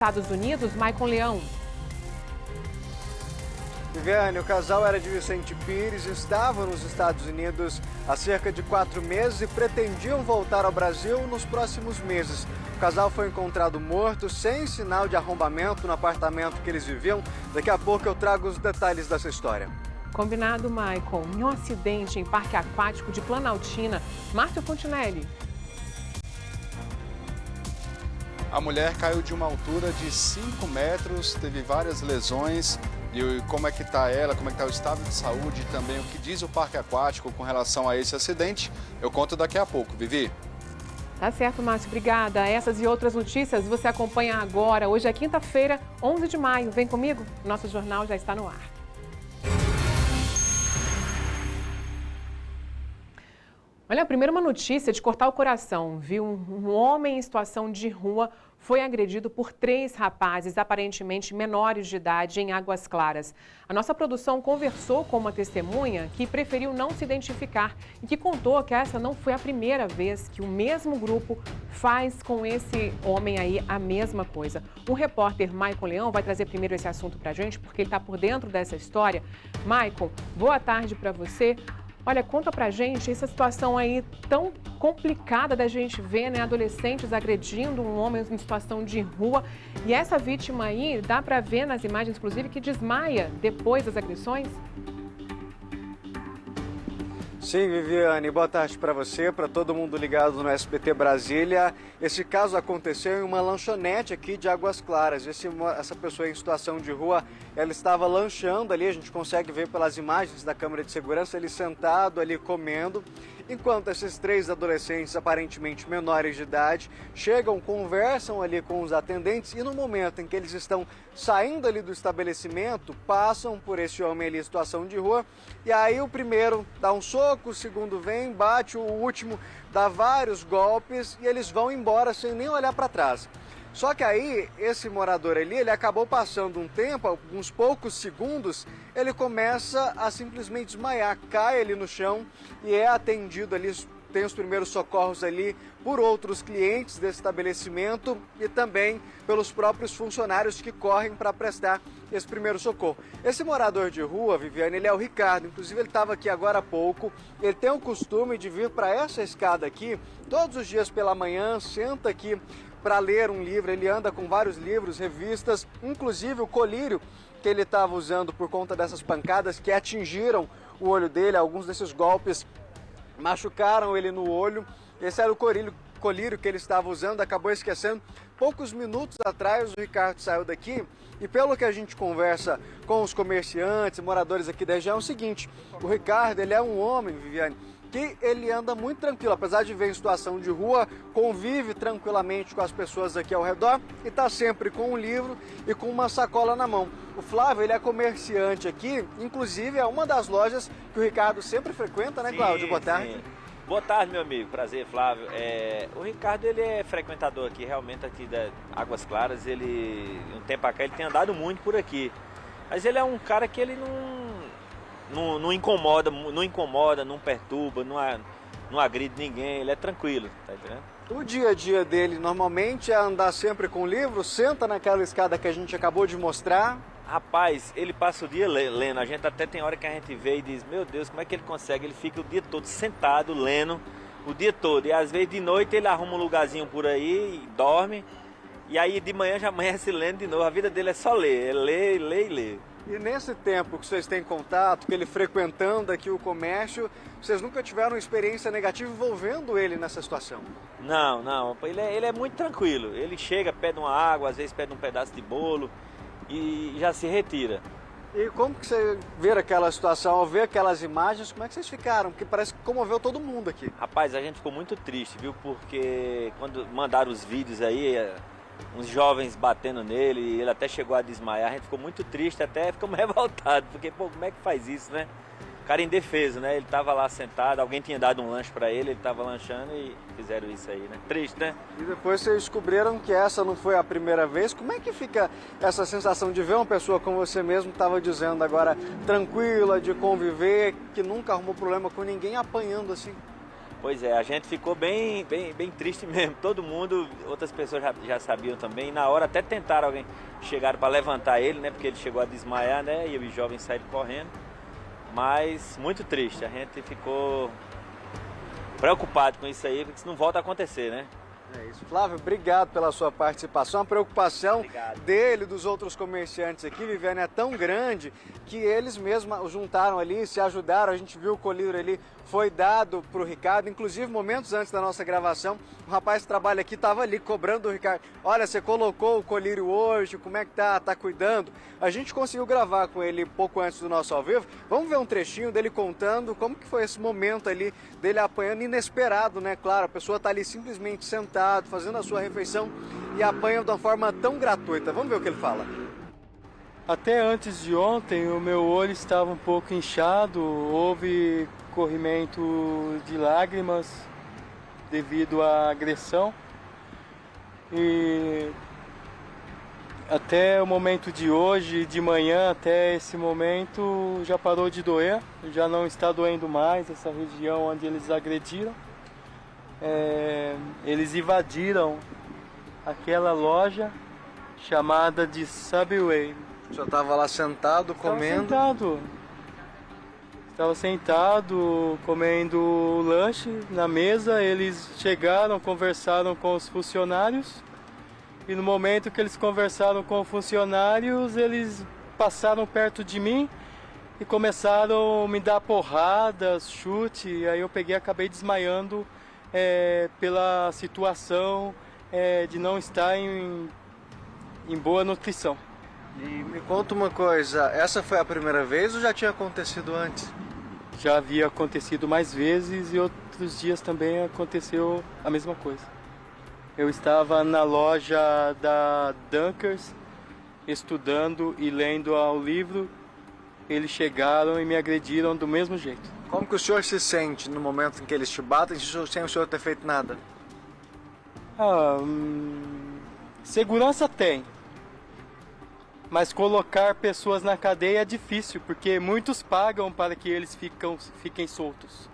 Estados Unidos, Maicon Leão. Viviane, o casal era de Vicente Pires, estava nos Estados Unidos há cerca de 4 meses e pretendiam voltar ao Brasil nos próximos meses. O casal foi encontrado morto, sem sinal de arrombamento no apartamento que eles viviam. Daqui a pouco eu trago os detalhes dessa história. Combinado, Maicon. Em um acidente em parque aquático de Planaltina, Márcio Fontinelli. A mulher caiu de uma altura de 5 metros, teve várias lesões. E como é que está ela, como é que está o estado de saúde e também o que diz o parque aquático com relação a esse acidente, eu conto daqui a pouco. Vivi? Tá certo, Márcio. Obrigada. Essas e outras notícias você acompanha agora. Hoje é quinta-feira, 11 de maio. Vem comigo, nosso jornal já está no ar. Olha, primeiro uma notícia de cortar o coração, viu? Um homem em situação de rua foi agredido por 3 rapazes, aparentemente menores de idade, em Águas Claras. A nossa produção conversou com uma testemunha que preferiu não se identificar e que contou que essa não foi a primeira vez que o mesmo grupo faz com esse homem aí a mesma coisa. O repórter Maicon Leão vai trazer primeiro esse assunto pra gente, porque ele está por dentro dessa história. Maicon, boa tarde para você. Olha, conta pra gente essa situação aí tão complicada da gente ver, né? Adolescentes agredindo um homem em situação de rua. E essa vítima aí, dá pra ver nas imagens, inclusive, que desmaia depois das agressões? Sim, Viviane, boa tarde para você, para todo mundo ligado no SBT Brasília. Esse caso aconteceu em uma lanchonete aqui de Águas Claras. Essa pessoa em situação de rua, ela estava lanchando ali, a gente consegue ver pelas imagens da câmera de segurança, ele sentado ali comendo, enquanto esses 3 adolescentes, aparentemente menores de idade, chegam, conversam ali com os atendentes e no momento em que eles estão saindo ali do estabelecimento, passam por esse homem ali em situação de rua e aí o primeiro dá um soco, o segundo vem, bate, o último dá vários golpes e eles vão embora sem nem olhar para trás. Só que aí, esse morador ali, ele acabou passando um tempo, alguns poucos segundos, ele começa a simplesmente desmaiar, cai ali no chão e é atendido ali, tem os primeiros socorros ali por outros clientes desse estabelecimento e também pelos próprios funcionários que correm para prestar esse primeiro socorro. Esse morador de rua, Viviane, ele é o Ricardo, inclusive ele estava aqui agora há pouco, ele tem o costume de vir para essa escada aqui, todos os dias pela manhã, senta aqui para ler um livro, ele anda com vários livros, revistas, inclusive o colírio que ele estava usando por conta dessas pancadas que atingiram o olho dele, alguns desses golpes machucaram ele no olho. Esse era o colírio que ele estava usando, acabou esquecendo. Poucos minutos atrás o Ricardo saiu daqui e pelo que a gente conversa com os comerciantes, moradores aqui da região, é o seguinte, o Ricardo, ele é um homem, Viviane, que ele anda muito tranquilo, apesar de ver em situação de rua, convive tranquilamente com as pessoas aqui ao redor e está sempre com um livro e com uma sacola na mão. O Flávio, ele é comerciante aqui, inclusive é uma das lojas que o Ricardo sempre frequenta, né, Cláudio? Boa tarde. Sim. Boa tarde, meu amigo. Prazer, Flávio. O Ricardo, ele é frequentador aqui, realmente, aqui da Águas Claras. Ele, um tempo pra cá, ele tem andado muito por aqui. Mas ele é um cara que ele não incomoda, não perturba, não agride ninguém, ele é tranquilo, tá entendendo? O dia a dia dele normalmente é andar sempre com o livro, senta naquela escada que a gente acabou de mostrar. Rapaz, ele passa o dia lendo, a gente até tem hora que a gente vê e diz, meu Deus, como é que ele consegue? Ele fica o dia todo sentado, lendo, o dia todo, e às vezes de noite ele arruma um lugarzinho por aí e dorme, e aí de manhã já amanhece lendo de novo, a vida dele é só ler, é ler, ler e ler. E nesse tempo que vocês têm contato, que ele frequentando aqui o comércio, vocês nunca tiveram experiência negativa envolvendo ele nessa situação? Não, ele é muito tranquilo. Ele chega, pede uma água, às vezes pede um pedaço de bolo e já se retira. E como que você vê aquela situação, ao ver aquelas imagens, como é que vocês ficaram? Porque parece que comoveu todo mundo aqui. Rapaz, a gente ficou muito triste, viu? Porque quando mandaram os vídeos aí, uns jovens batendo nele, ele até chegou a desmaiar, a gente ficou muito triste, até ficamos revoltados, porque, pô, como é que faz isso, né? O cara indefeso, né? Ele tava lá sentado, alguém tinha dado um lanche pra ele tava lanchando e fizeram isso aí, né? Triste, né? E depois vocês descobriram que essa não foi a primeira vez. Como é que fica essa sensação de ver uma pessoa, como você mesmo estava dizendo agora, tranquila, de conviver, que nunca arrumou problema com ninguém, apanhando assim? Pois é, a gente ficou bem triste mesmo. Todo mundo, outras pessoas já sabiam também. Na hora até tentaram chegaram para levantar ele, né? Porque ele chegou a desmaiar, né? E os jovens saíram correndo. Mas muito triste. A gente ficou preocupado com isso aí, porque isso não volta a acontecer, né? É isso. Flávio, obrigado pela sua participação. A preocupação dele e dos outros comerciantes aqui, Viviane, é tão grande que eles mesmos juntaram ali, se ajudaram. A gente viu o colírio ali, foi dado para o Ricardo. Inclusive, momentos antes da nossa gravação, o rapaz que trabalha aqui estava ali cobrando do Ricardo. Olha, você colocou o colírio hoje, como é que tá? Tá cuidando? A gente conseguiu gravar com ele pouco antes do nosso ao vivo. Vamos ver um trechinho dele contando como que foi esse momento ali, dele apanhando, inesperado, né? Claro, a pessoa tá ali simplesmente sentada, fazendo a sua refeição e apanha de uma forma tão gratuita. Vamos ver o que ele fala. Até antes de ontem, o meu olho estava um pouco inchado, houve corrimento de lágrimas devido à agressão. E até o momento de hoje, de manhã até esse momento, já parou de doer, já não está doendo mais essa região onde eles agrediram. Eles invadiram aquela loja chamada de Subway. O senhor estava lá sentado, comendo? Estava sentado, comendo o lanche na mesa. Eles chegaram, conversaram com os funcionários. E no momento que eles conversaram com os funcionários, eles passaram perto de mim e começaram a me dar porradas, chute. E aí eu peguei e acabei desmaiando pela situação de não estar em boa nutrição. E me conta uma coisa, essa foi a primeira vez ou já tinha acontecido antes? Já havia acontecido mais vezes e outros dias também aconteceu a mesma coisa. Eu estava na loja da Dunkers estudando e lendo o livro. Eles chegaram e me agrediram do mesmo jeito. Como que o senhor se sente no momento em que eles te batem sem o senhor ter feito nada? Segurança tem. Mas colocar pessoas na cadeia é difícil, porque muitos pagam para que eles fiquem soltos.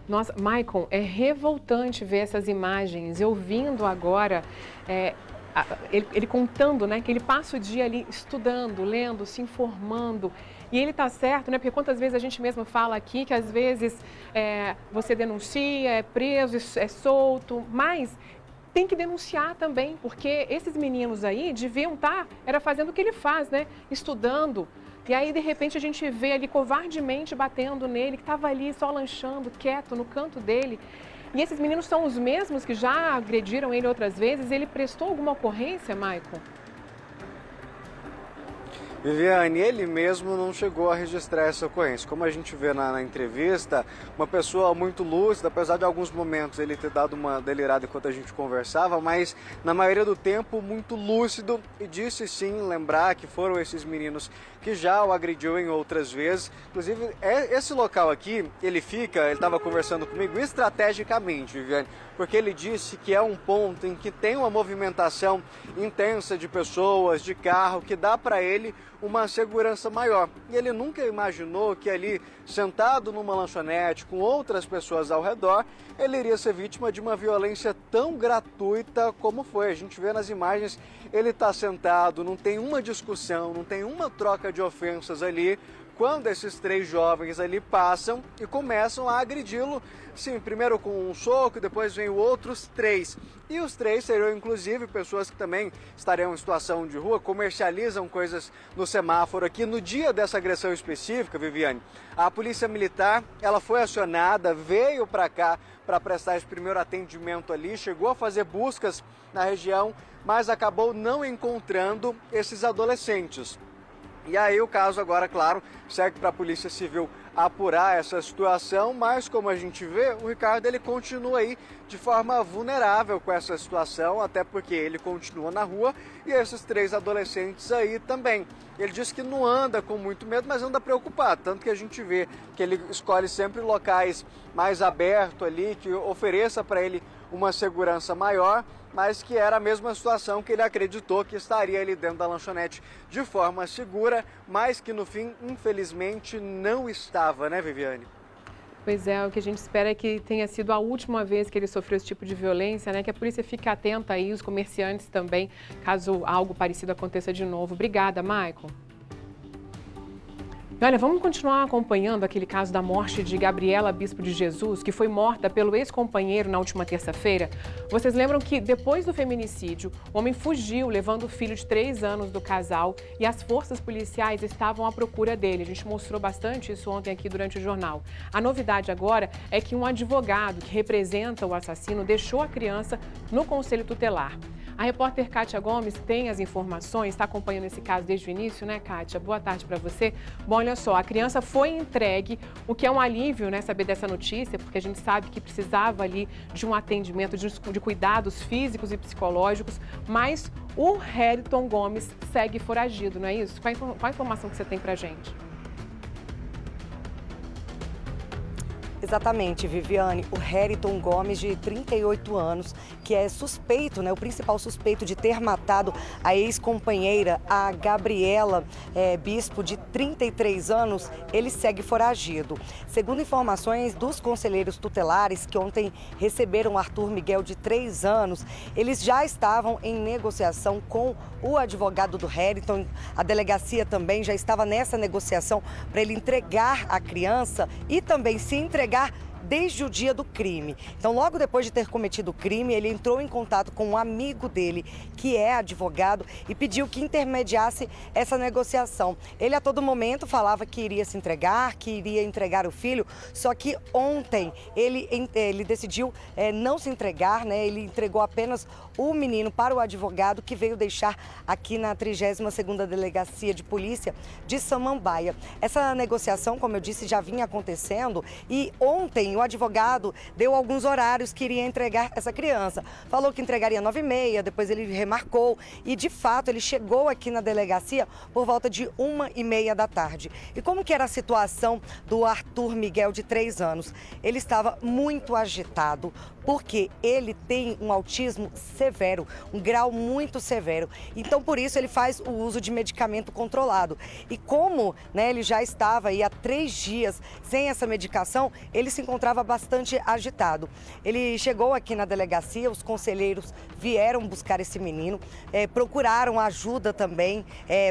Nossa, Maicon, é revoltante ver essas imagens. Eu ouvindo agora, ele contando, né, que ele passa o dia ali estudando, lendo, se informando. E ele está certo, né? Porque quantas vezes a gente mesmo fala aqui que às vezes você denuncia, é preso, é solto, mas tem que denunciar também, porque esses meninos aí deviam estar fazendo o que ele faz, né? Estudando. E aí, de repente, a gente vê ali covardemente batendo nele, que estava ali só lanchando, quieto, no canto dele. E esses meninos são os mesmos que já agrediram ele outras vezes. Ele prestou alguma ocorrência, Maicon? Viviane, ele mesmo não chegou a registrar essa ocorrência. Como a gente vê na entrevista, uma pessoa muito lúcida, apesar de alguns momentos ele ter dado uma delirada enquanto a gente conversava, mas na maioria do tempo muito lúcido e disse sim lembrar que foram esses meninos que já o agrediu em outras vezes. Inclusive, esse local aqui, ele estava conversando comigo estrategicamente, Viviane, porque ele disse que é um ponto em que tem uma movimentação intensa de pessoas, de carro, que dá para ele uma segurança maior. E ele nunca imaginou que ali, sentado numa lanchonete com outras pessoas ao redor, ele iria ser vítima de uma violência tão gratuita como foi. A gente vê nas imagens, ele está sentado, não tem uma discussão, não tem uma troca de ofensas ali, quando esses três jovens ali passam e começam a agredi-lo, sim, primeiro com um soco, depois vem outros três. E os três seriam, inclusive, pessoas que também estariam em situação de rua, comercializam coisas no semáforo aqui. No dia dessa agressão específica, Viviane, a Polícia Militar, ela foi acionada, veio para cá para prestar esse primeiro atendimento ali, chegou a fazer buscas na região, mas acabou não encontrando esses adolescentes. E aí o caso agora, claro, segue para a Polícia Civil apurar essa situação, mas como a gente vê, o Ricardo ele continua aí de forma vulnerável com essa situação, até porque ele continua na rua e esses três adolescentes aí também. Ele diz que não anda com muito medo, mas anda preocupado, tanto que a gente vê que ele escolhe sempre locais mais abertos ali, que ofereça para ele uma segurança maior, mas que era a mesma situação que ele acreditou que estaria ali dentro da lanchonete de forma segura, mas que no fim, infelizmente, não estava, né, Viviane? Pois é, o que a gente espera é que tenha sido a última vez que ele sofreu esse tipo de violência, né? Que a polícia fique atenta aí, os comerciantes também, caso algo parecido aconteça de novo. Obrigada, Maicon. Olha, vamos continuar acompanhando aquele caso da morte de Gabriela Bispo de Jesus, que foi morta pelo ex-companheiro na última terça-feira. Vocês lembram que depois do feminicídio, o homem fugiu, levando o filho de 3 anos do casal, e as forças policiais estavam à procura dele. A gente mostrou bastante isso ontem aqui durante o jornal. A novidade agora é que um advogado que representa o assassino deixou a criança no conselho tutelar. A repórter Kátia Gomes tem as informações, está acompanhando esse caso desde o início, né, Kátia? Boa tarde para você. Bom, olha só, a criança foi entregue, o que é um alívio, né, saber dessa notícia, porque a gente sabe que precisava ali de um atendimento, de cuidados físicos e psicológicos, mas o Heriton Gomes segue foragido, não é isso? Qual a informação que você tem para a gente? Exatamente, Viviane. O Heriton Gomes, de 38 anos, que é suspeito, né, o principal suspeito de ter matado a ex-companheira, a Gabriela Bispo, de 33 anos, ele segue foragido. Segundo informações dos conselheiros tutelares, que ontem receberam Arthur Miguel, de 3 anos, eles já estavam em negociação com o advogado do Heriton. A delegacia também já estava nessa negociação para ele entregar a criança e também se entregar desde o dia do crime. Então, logo depois de ter cometido o crime, ele entrou em contato com um amigo dele, que é advogado, e pediu que intermediasse essa negociação. Ele a todo momento falava que iria se entregar, que iria entregar o filho, só que ontem ele decidiu não se entregar, né? Ele entregou apenas o menino para o advogado, que veio deixar aqui na 32ª Delegacia de Polícia de Samambaia. Essa negociação, como eu disse, já vinha acontecendo, e ontem o advogado deu alguns horários que iria entregar essa criança. Falou que entregaria 9h30, depois ele remarcou e, de fato, ele chegou aqui na delegacia por volta de 1h30 da tarde. E como que era a situação do Arthur Miguel, de 3 anos? Ele estava muito agitado, porque ele tem um autismo severo, um grau muito severo. Então, por isso, ele faz o uso de medicamento controlado. E como, né, ele já estava aí há 3 dias sem essa medicação, ele se encontrava bastante agitado. Ele chegou aqui na delegacia, os conselheiros vieram buscar esse menino, procuraram ajuda também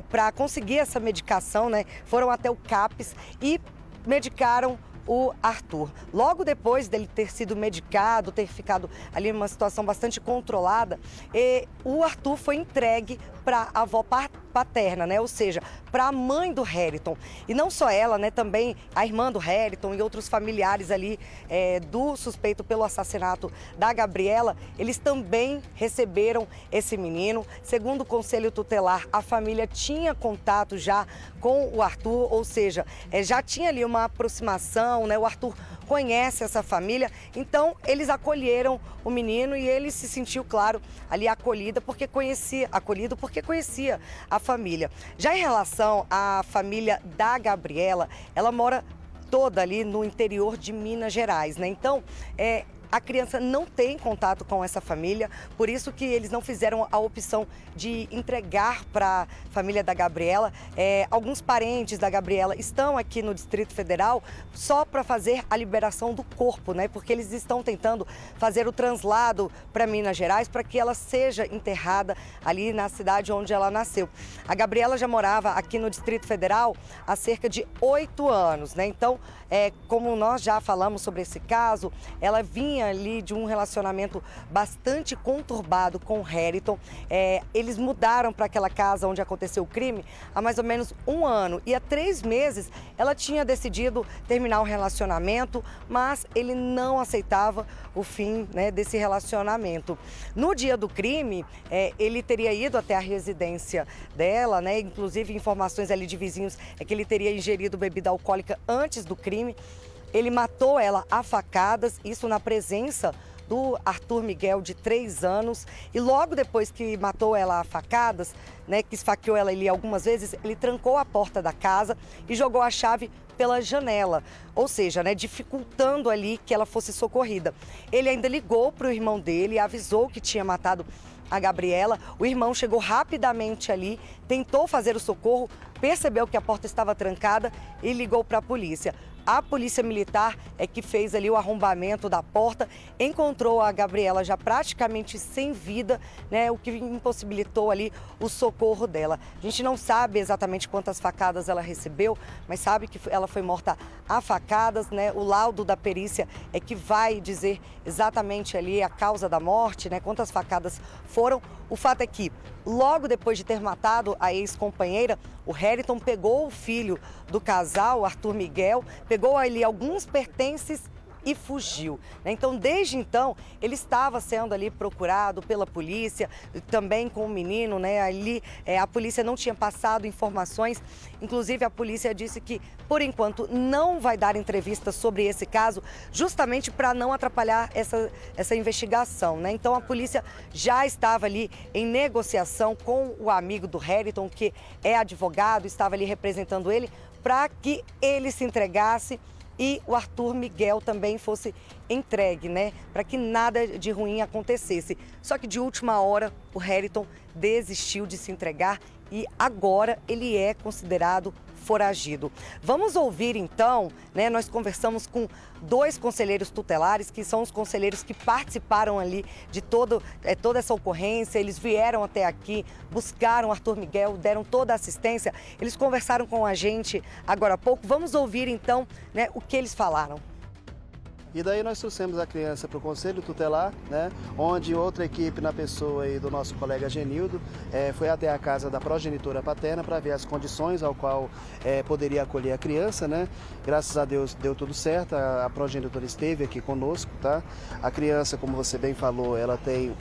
para conseguir essa medicação, né? Foram até o CAPS e medicaram o Arthur. Logo depois dele ter sido medicado, ter ficado ali em uma situação bastante controlada, o Arthur foi entregue para a avó paterna, né? Ou seja, para a mãe do Heriton. E não só ela, né? Também a irmã do Heriton e outros familiares ali do suspeito pelo assassinato da Gabriela, eles também receberam esse menino. Segundo o Conselho Tutelar, a família tinha contato já com o Arthur, ou seja, já tinha ali uma aproximação, né? O Arthur conhece essa família, então eles acolheram o menino e ele se sentiu, claro, ali acolhido porque conhecia a família. Já em relação à família da Gabriela, ela mora toda ali no interior de Minas Gerais, né? Então, a criança não tem contato com essa família, por isso que eles não fizeram a opção de entregar para a família da Gabriela. Alguns parentes da Gabriela estão aqui no Distrito Federal só para fazer a liberação do corpo, né? Porque eles estão tentando fazer o translado para Minas Gerais para que ela seja enterrada ali na cidade onde ela nasceu. A Gabriela já morava aqui no Distrito Federal há cerca de 8 anos, né? Então, como nós já falamos sobre esse caso, ela vinha ali de um relacionamento bastante conturbado com o Heriton. Eles mudaram para aquela casa onde aconteceu o crime há mais ou menos 1 ano. E há 3 meses ela tinha decidido terminar o relacionamento, mas ele não aceitava o fim, né, desse relacionamento. No dia do crime, ele teria ido até a residência dela, né? Inclusive, informações ali de vizinhos é que ele teria ingerido bebida alcoólica antes do crime. Ele matou ela a facadas, isso na presença do Arthur Miguel, de 3 anos. E logo depois que matou ela a facadas, né, que esfaqueou ela ali algumas vezes, ele trancou a porta da casa e jogou a chave pela janela, ou seja, né, dificultando ali que ela fosse socorrida. Ele ainda ligou para o irmão dele e avisou que tinha matado a Gabriela. O irmão chegou rapidamente ali, tentou fazer o socorro, percebeu que a porta estava trancada e ligou para a polícia. A polícia militar é que fez ali o arrombamento da porta, encontrou a Gabriela já praticamente sem vida, né, o que impossibilitou ali o socorro dela. A gente não sabe exatamente quantas facadas ela recebeu, mas sabe que ela foi morta a facadas, né? O laudo da perícia é que vai dizer exatamente ali a causa da morte, né, quantas facadas foram. O fato é que, logo depois de ter matado a ex-companheira, o Heriton pegou o filho do casal, Arthur Miguel, pegou ali alguns pertences e fugiu. Então, desde então, ele estava sendo ali procurado pela polícia, também com o menino, né? Ali a polícia não tinha passado informações. Inclusive, a polícia disse que, por enquanto, não vai dar entrevista sobre esse caso, justamente para não atrapalhar essa investigação, né? Então, a polícia já estava ali em negociação com o amigo do Heriton, que é advogado, estava ali representando ele, para que ele se entregasse e o Arthur Miguel também fosse entregue, né? Para que nada de ruim acontecesse. Só que de última hora o Heriton desistiu de se entregar e agora ele é considerado foragido. Vamos ouvir então, né? Nós conversamos com 2 conselheiros tutelares, que são os conselheiros que participaram ali de toda essa ocorrência. Eles vieram até aqui, buscaram Arthur Miguel, deram toda a assistência. Eles conversaram com a gente agora há pouco. Vamos ouvir então, né, o que eles falaram. E daí nós trouxemos a criança para o Conselho Tutelar, né, onde outra equipe, na pessoa aí do nosso colega Genildo, foi até a casa da progenitora paterna para ver as condições ao qual poderia acolher a criança, né? Graças a Deus deu tudo certo, a progenitora esteve aqui conosco, tá? A criança, como você bem falou, ela tem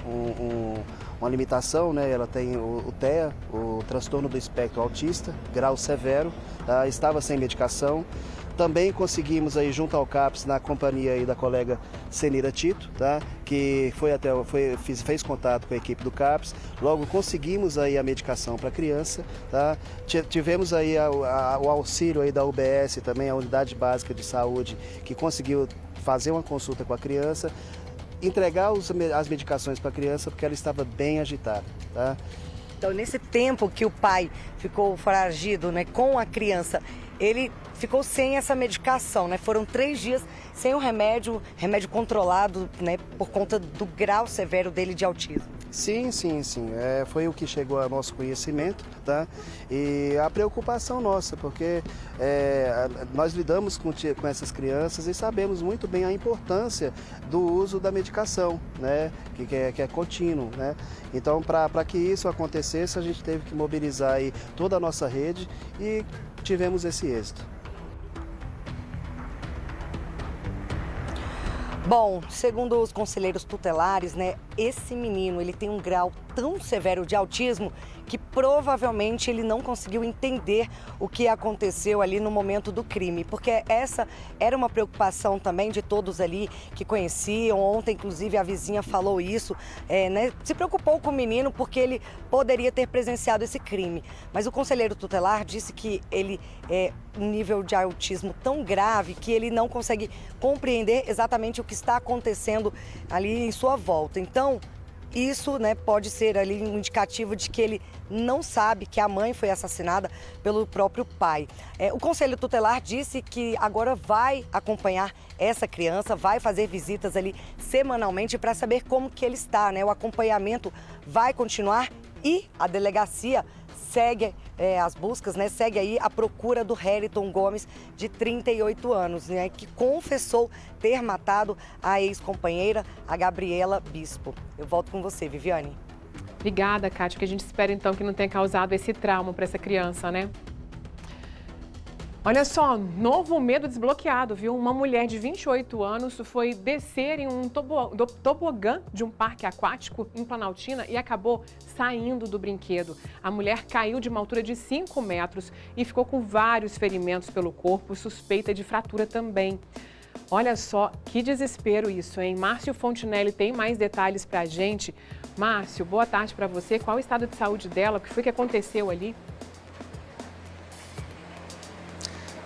uma limitação, né? Ela tem o TEA, o transtorno do espectro autista, grau severo, tá? Estava sem medicação. Também conseguimos aí junto ao CAPS, na companhia aí da colega Senira Tito, tá? Que fez contato com a equipe do CAPS. Logo conseguimos aí a medicação para a criança, tá? Tivemos aí o auxílio aí da UBS também, a Unidade Básica de Saúde, que conseguiu fazer uma consulta com a criança, entregar as medicações para a criança porque ela estava bem agitada, tá? Então, nesse tempo que o pai ficou foragido, né, com a criança, ele ficou sem essa medicação, né? Foram 3 dias sem o remédio controlado, né, por conta do grau severo dele de autismo. Sim. Foi o que chegou ao nosso conhecimento, tá? E a preocupação nossa, porque nós lidamos com essas crianças e sabemos muito bem a importância do uso da medicação, né? Que é contínuo, né? Então, para que isso acontecesse, a gente teve que mobilizar aí toda a nossa rede e tivemos esse êxito. Bom, segundo os conselheiros tutelares, né, esse menino ele tem um grau tão severo de autismo que provavelmente ele não conseguiu entender o que aconteceu ali no momento do crime, porque essa era uma preocupação também de todos ali que conheciam. Ontem, inclusive, a vizinha falou isso, né, se preocupou com o menino porque ele poderia ter presenciado esse crime. Mas o conselheiro tutelar disse que ele é um nível de autismo tão grave que ele não consegue compreender exatamente o que está acontecendo ali em sua volta. Então, isso, né, pode ser ali um indicativo de que ele não sabe que a mãe foi assassinada pelo próprio pai. O Conselho Tutelar disse que agora vai acompanhar essa criança, vai fazer visitas ali semanalmente para saber como que ele está, né? O acompanhamento vai continuar e a delegacia segue as buscas, né? Segue aí a procura do Heriton Gomes, de 38 anos, né? Que confessou ter matado a ex-companheira, a Gabriela Bispo. Eu volto com você, Viviane. Obrigada, Kátia, que a gente espera então que não tenha causado esse trauma para essa criança, né? Olha só, novo medo desbloqueado, viu? Uma mulher de 28 anos foi descer em um tobogã de um parque aquático em Planaltina e acabou saindo do brinquedo. A mulher caiu de uma altura de 5 metros e ficou com vários ferimentos pelo corpo, suspeita de fratura também. Olha só, que desespero isso, hein? Márcio Fontinelli tem mais detalhes pra gente. Márcio, boa tarde para você. Qual o estado de saúde dela? O que foi que aconteceu ali?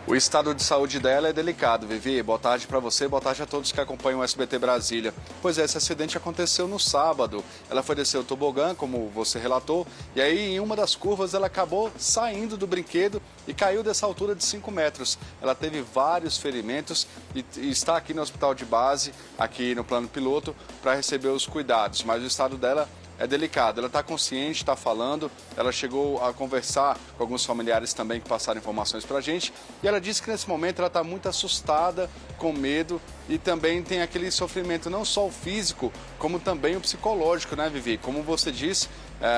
O O estado de saúde dela é delicado, Vivi. Boa tarde para você, boa tarde a todos que acompanham o SBT Brasília. Pois é, esse acidente aconteceu no sábado. Ela foi descer o tobogã, como você relatou, e aí em uma das curvas ela acabou saindo do brinquedo e caiu dessa altura de 5 metros. Ela teve vários ferimentos e está aqui no hospital de base, aqui no plano piloto, para receber os cuidados. Mas o estado dela é delicado. Ela está consciente, está falando, ela chegou a conversar com alguns familiares também que passaram informações para a gente, e ela disse que nesse momento ela está muito assustada, com medo, e também tem aquele sofrimento não só o físico, como também o psicológico, né, Vivi? Como você disse,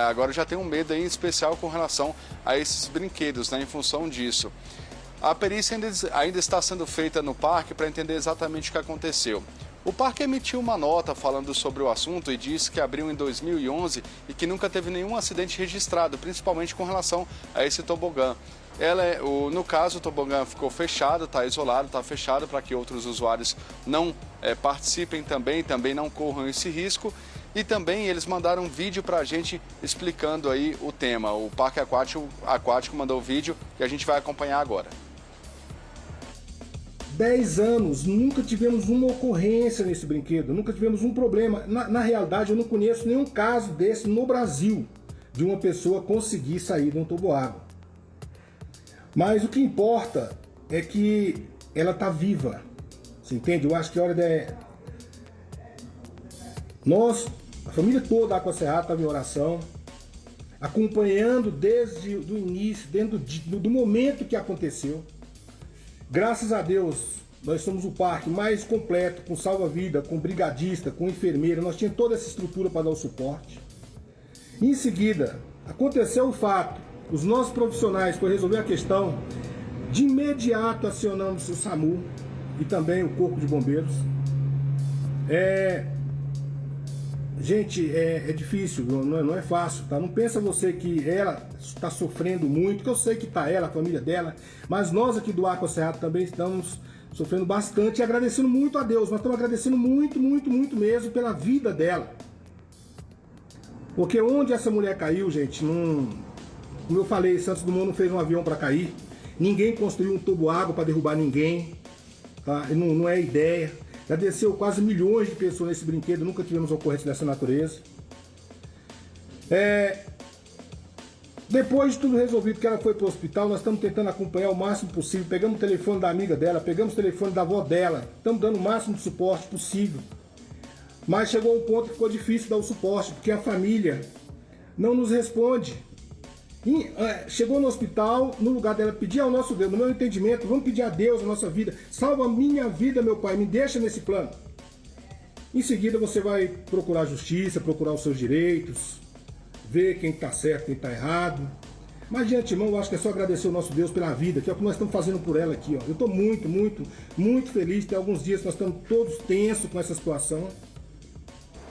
agora já tem um medo aí especial com relação a esses brinquedos, né, em função disso. A perícia ainda está sendo feita no parque para entender exatamente o que aconteceu. O parque emitiu uma nota falando sobre o assunto e disse que abriu em 2011 e que nunca teve nenhum acidente registrado, principalmente com relação a esse tobogã. No caso, o tobogã ficou fechado, está isolado, está fechado para que outros usuários não participem também não corram esse risco. E também eles mandaram um vídeo para a gente explicando aí o tema. O Parque Aquático mandou o vídeo e a gente vai acompanhar agora. 10 anos, nunca tivemos uma ocorrência nesse brinquedo, nunca tivemos um problema. Na realidade, eu não conheço nenhum caso desse no Brasil, de uma pessoa conseguir sair de um toboágua. Mas o que importa é que ela está viva, você entende? Eu acho que a hora de... Nós, a família toda da Aqua Cerrado estava em oração, acompanhando desde o início, dentro do momento que aconteceu. Graças a Deus, nós somos o parque mais completo, com salva-vida, com brigadista, com enfermeira. Nós tínhamos toda essa estrutura para dar o suporte. Em seguida, aconteceu o fato. Os nossos profissionais foram resolver a questão. De imediato acionamos o SAMU e também o Corpo de Bombeiros. Gente, é difícil, não é fácil, tá? Não pensa você que ela está sofrendo muito, que eu sei que está ela, a família dela, mas nós aqui do Aqua Cerrado também estamos sofrendo bastante e agradecendo muito a Deus. Nós estamos agradecendo muito, muito, muito mesmo pela vida dela. Porque onde essa mulher caiu, gente, como eu falei, Santos Dumont não fez um avião para cair, ninguém construiu um toboágua para derrubar ninguém, tá? Não é ideia. Já desceu quase milhões de pessoas nesse brinquedo, nunca tivemos ocorrência dessa natureza. Depois de tudo resolvido, que ela foi para o hospital, nós estamos tentando acompanhar o máximo possível. Pegamos o telefone da amiga dela, pegamos o telefone da avó dela, estamos dando o máximo de suporte possível. Mas chegou um ponto que ficou difícil dar o suporte, porque a família não nos responde. Chegou no hospital, no lugar dela, pedir ao nosso Deus, no meu entendimento, vamos pedir a Deus a nossa vida. Salva a minha vida, meu Pai, me deixa nesse plano. Em seguida você vai procurar justiça, procurar os seus direitos, ver quem está certo, quem está errado. Mas de antemão eu acho que é só agradecer o nosso Deus pela vida, que é o que nós estamos fazendo por ela aqui. Eu estou muito, muito, muito feliz. Tem alguns dias que nós estamos todos tensos com essa situação,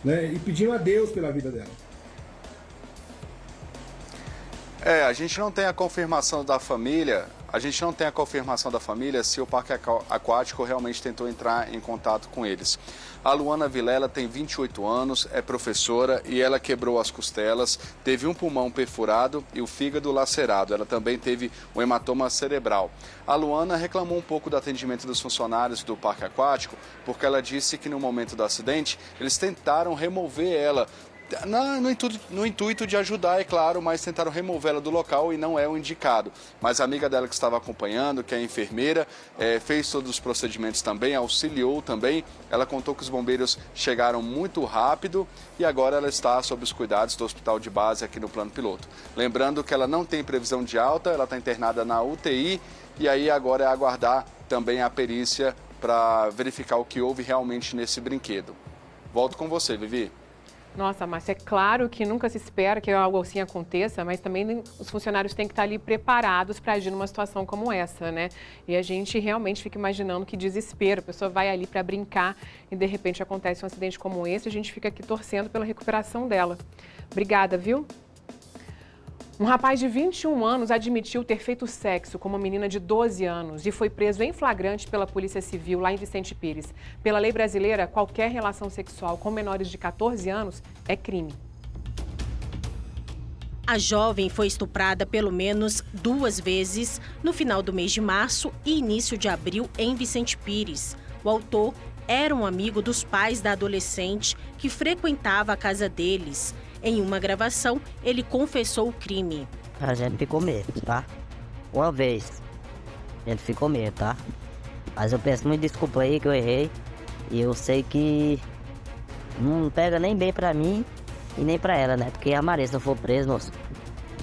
né? E pedindo a Deus pela vida dela. A gente não tem a confirmação da família, se o Parque Aquático realmente tentou entrar em contato com eles. A Luana Vilela tem 28 anos, é professora e ela quebrou as costelas, teve um pulmão perfurado e o fígado lacerado. Ela também teve um hematoma cerebral. A Luana reclamou um pouco do atendimento dos funcionários do Parque Aquático, porque ela disse que no momento do acidente eles tentaram remover ela, no intuito de ajudar, é claro, mas tentaram removê-la do local e não é o indicado. Mas a amiga dela que estava acompanhando, que é enfermeira, fez todos os procedimentos também, auxiliou também. Ela contou que os bombeiros chegaram muito rápido e agora ela está sob os cuidados do hospital de base aqui no plano piloto. Lembrando que ela não tem previsão de alta, ela está internada na UTI e aí agora é aguardar também a perícia para verificar o que houve realmente nesse brinquedo. Volto com você, Vivi. Nossa, Márcia, é claro que nunca se espera que algo assim aconteça, mas também os funcionários têm que estar ali preparados para agir numa situação como essa, né? E a gente realmente fica imaginando que desespero, a pessoa vai ali para brincar e de repente acontece um acidente como esse, a gente fica aqui torcendo pela recuperação dela. Obrigada, viu? Um rapaz de 21 anos admitiu ter feito sexo com uma menina de 12 anos e foi preso em flagrante pela Polícia Civil lá em Vicente Pires. Pela lei brasileira, qualquer relação sexual com menores de 14 anos é crime. A jovem foi estuprada pelo menos 2 vezes no final do mês de março e início de abril em Vicente Pires. O autor era um amigo dos pais da adolescente que frequentava a casa deles. Em uma gravação, ele confessou o crime. A gente ficou medo, tá? Uma vez. A gente ficou medo, tá? Mas eu peço muito desculpa aí que eu errei. E eu sei que não pega nem bem pra mim e nem pra ela, né? Porque a Maria, se eu for preso, moço,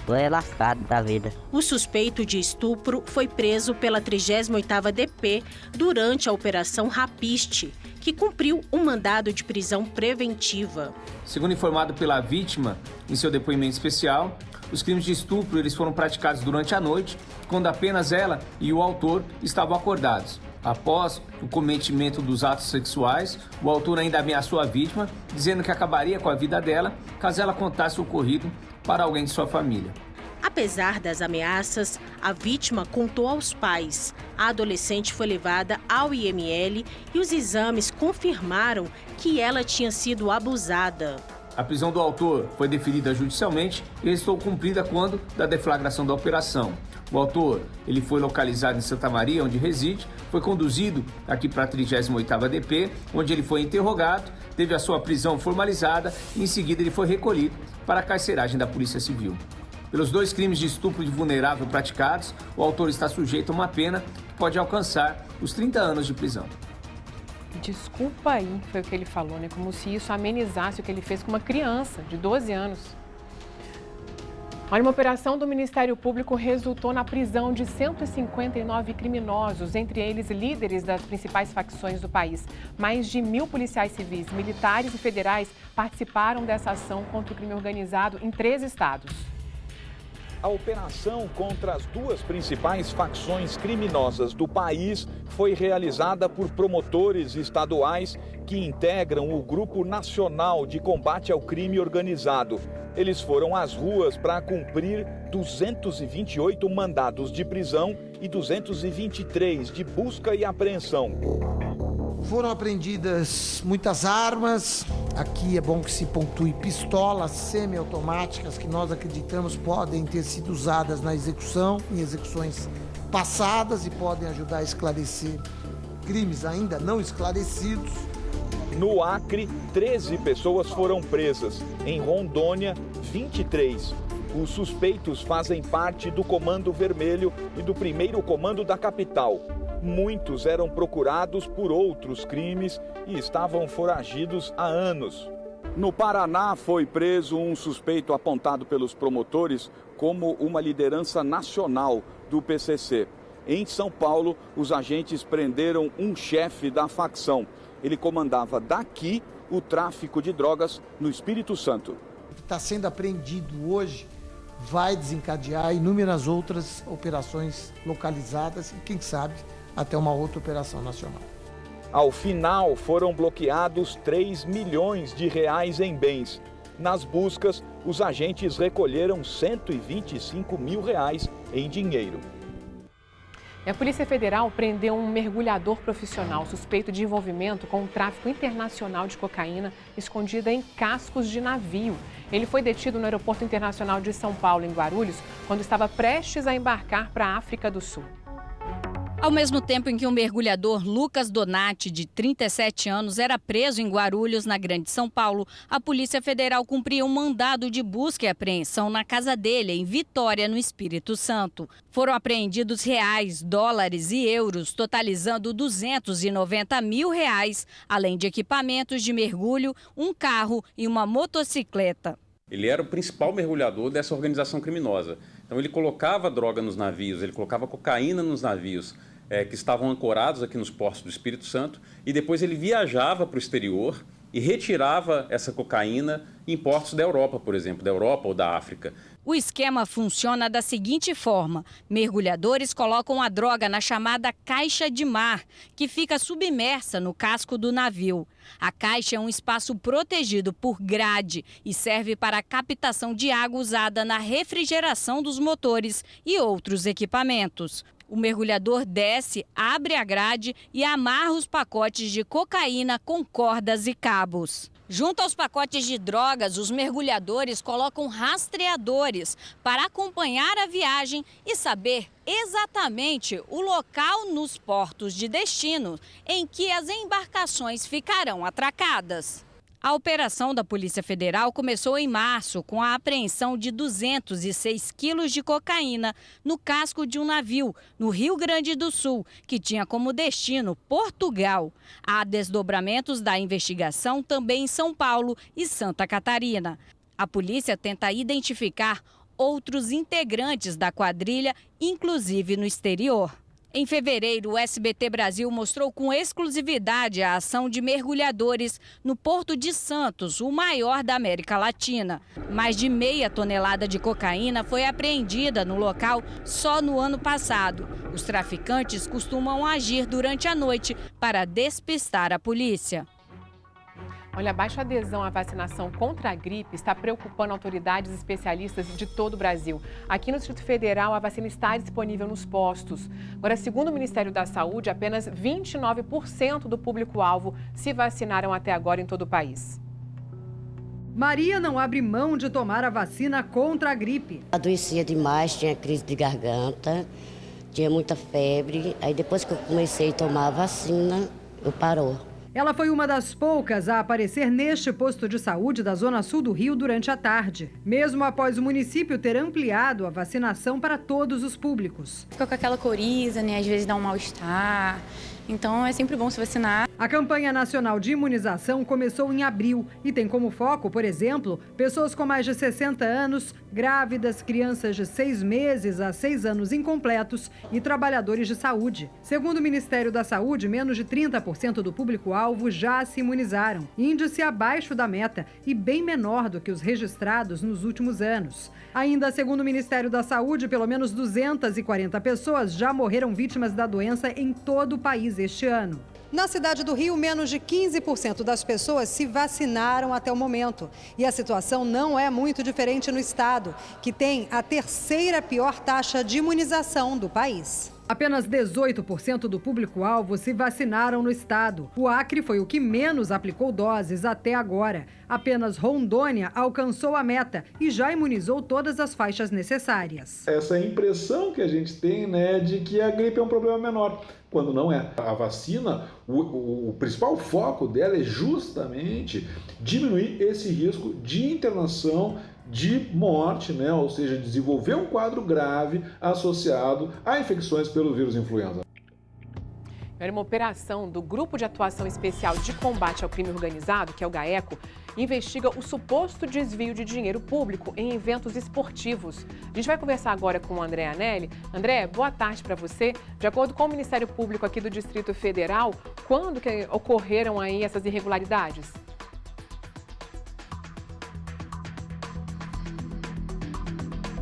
tô é lascado da vida. O suspeito de estupro foi preso pela 38ª DP durante a Operação Rapiste, que cumpriu um mandado de prisão preventiva. Segundo informado pela vítima em seu depoimento especial, os crimes de estupro eles foram praticados durante a noite, quando apenas ela e o autor estavam acordados. Após o cometimento dos atos sexuais, o autor ainda ameaçou a vítima, dizendo que acabaria com a vida dela caso ela contasse o ocorrido para alguém de sua família. Apesar das ameaças, a vítima contou aos pais. A adolescente foi levada ao IML e os exames confirmaram que ela tinha sido abusada. A prisão do autor foi deferida judicialmente e restou cumprida quando da deflagração da operação. O autor ele foi localizado em Santa Maria, onde reside, foi conduzido aqui para a 38ª DP, onde ele foi interrogado, teve a sua prisão formalizada e em seguida ele foi recolhido para a carceragem da Polícia Civil. Pelos 2 crimes de estupro de vulnerável praticados, o autor está sujeito a uma pena que pode alcançar os 30 anos de prisão. Desculpa aí, foi o que ele falou, né? Como se isso amenizasse o que ele fez com uma criança de 12 anos. Olha, uma operação do Ministério Público resultou na prisão de 159 criminosos, entre eles líderes das principais facções do país. Mais de 1.000 policiais civis, militares e federais participaram dessa ação contra o crime organizado em 3 estados. A operação contra as 2 principais facções criminosas do país foi realizada por promotores estaduais que integram o Grupo Nacional de Combate ao Crime Organizado. Eles foram às ruas para cumprir 228 mandados de prisão e 223 de busca e apreensão. Foram apreendidas muitas armas, aqui é bom que se pontue pistolas semiautomáticas que nós acreditamos podem ter sido usadas na execução, em execuções passadas e podem ajudar a esclarecer crimes ainda não esclarecidos. No Acre, 13 pessoas foram presas, em Rondônia, 23. Os suspeitos fazem parte do Comando Vermelho e do 1º Comando da capital. Muitos eram procurados por outros crimes e estavam foragidos há anos. No Paraná, foi preso um suspeito apontado pelos promotores como uma liderança nacional do PCC. Em São Paulo, os agentes prenderam um chefe da facção. Ele comandava daqui o tráfico de drogas no Espírito Santo. O que está sendo apreendido hoje vai desencadear inúmeras outras operações localizadas e, quem sabe, até uma outra operação nacional. Ao final, foram bloqueados 3 milhões de reais em bens. Nas buscas, os agentes recolheram 125 mil reais em dinheiro. A Polícia Federal prendeu um mergulhador profissional suspeito de envolvimento com o tráfico internacional de cocaína escondida em cascos de navio. Ele foi detido no Aeroporto Internacional de São Paulo, em Guarulhos, quando estava prestes a embarcar para a África do Sul. Ao mesmo tempo em que o mergulhador Lucas Donati, de 37 anos, era preso em Guarulhos, na Grande São Paulo, a Polícia Federal cumpria um mandado de busca e apreensão na casa dele, em Vitória, no Espírito Santo. Foram apreendidos reais, dólares e euros, totalizando 290 mil reais, além de equipamentos de mergulho, um carro e uma motocicleta. Ele era o principal mergulhador dessa organização criminosa. Então ele colocava droga nos navios, ele colocava cocaína nos navios que estavam ancorados aqui nos portos do Espírito Santo, e depois ele viajava para o exterior e retirava essa cocaína em portos da Europa, por exemplo, da Europa ou da África. O esquema funciona da seguinte forma: mergulhadores colocam a droga na chamada caixa de mar, que fica submersa no casco do navio. A caixa é um espaço protegido por grade e serve para a captação de água usada na refrigeração dos motores e outros equipamentos. O mergulhador desce, abre a grade e amarra os pacotes de cocaína com cordas e cabos. Junto aos pacotes de drogas, os mergulhadores colocam rastreadores para acompanhar a viagem e saber exatamente o local nos portos de destino em que as embarcações ficarão atracadas. A operação da Polícia Federal começou em março com a apreensão de 206 quilos de cocaína no casco de um navio no Rio Grande do Sul, que tinha como destino Portugal. Há desdobramentos da investigação também em São Paulo e Santa Catarina. A polícia tenta identificar outros integrantes da quadrilha, inclusive no exterior. Em fevereiro, o SBT Brasil mostrou com exclusividade a ação de mergulhadores no Porto de Santos, o maior da América Latina. Mais de meia tonelada de cocaína foi apreendida no local só no ano passado. Os traficantes costumam agir durante a noite para despistar a polícia. Olha, a baixa adesão à vacinação contra a gripe está preocupando autoridades especialistas de todo o Brasil. Aqui no Distrito Federal, a vacina está disponível nos postos. Agora, segundo o Ministério da Saúde, apenas 29% do público-alvo se vacinaram até agora em todo o país. Maria não abre mão de tomar a vacina contra a gripe. Adoecia demais, tinha crise de garganta, tinha muita febre. Aí depois que eu comecei a tomar a vacina, eu parou. Ela foi uma das poucas a aparecer neste posto de saúde da Zona Sul do Rio durante a tarde, mesmo após o município ter ampliado a vacinação para todos os públicos. Fica com aquela coriza, né? Às vezes dá um mal-estar. Então é sempre bom se vacinar. A campanha nacional de imunização começou em abril e tem como foco, por exemplo, pessoas com mais de 60 anos, grávidas, crianças de 6 meses a 6 anos incompletos e trabalhadores de saúde. Segundo o Ministério da Saúde, menos de 30% do público-alvo já se imunizaram, índice abaixo da meta e bem menor do que os registrados nos últimos anos. Ainda segundo o Ministério da Saúde, pelo menos 240 pessoas já morreram vítimas da doença em todo o país este ano. Na cidade do Rio, menos de 15% das pessoas se vacinaram até o momento. E a situação não é muito diferente no estado, que tem a terceira pior taxa de imunização do país. Apenas 18% do público-alvo se vacinaram no estado. O Acre foi o que menos aplicou doses até agora. Apenas Rondônia alcançou a meta e já imunizou todas as faixas necessárias. Essa impressão que a gente tem, né, de que a gripe é um problema menor, quando não é. A vacina, o principal foco dela é justamente diminuir esse risco de internação, de morte, né? Ou seja, desenvolver um quadro grave associado a infecções pelo vírus influenza. Uma operação do Grupo de Atuação Especial de Combate ao Crime Organizado, que é o GAECO, investiga o suposto desvio de dinheiro público em eventos esportivos. A gente vai conversar agora com o André Anelli. André, boa tarde para você. De acordo com o Ministério Público aqui do Distrito Federal, quando que ocorreram aí essas irregularidades?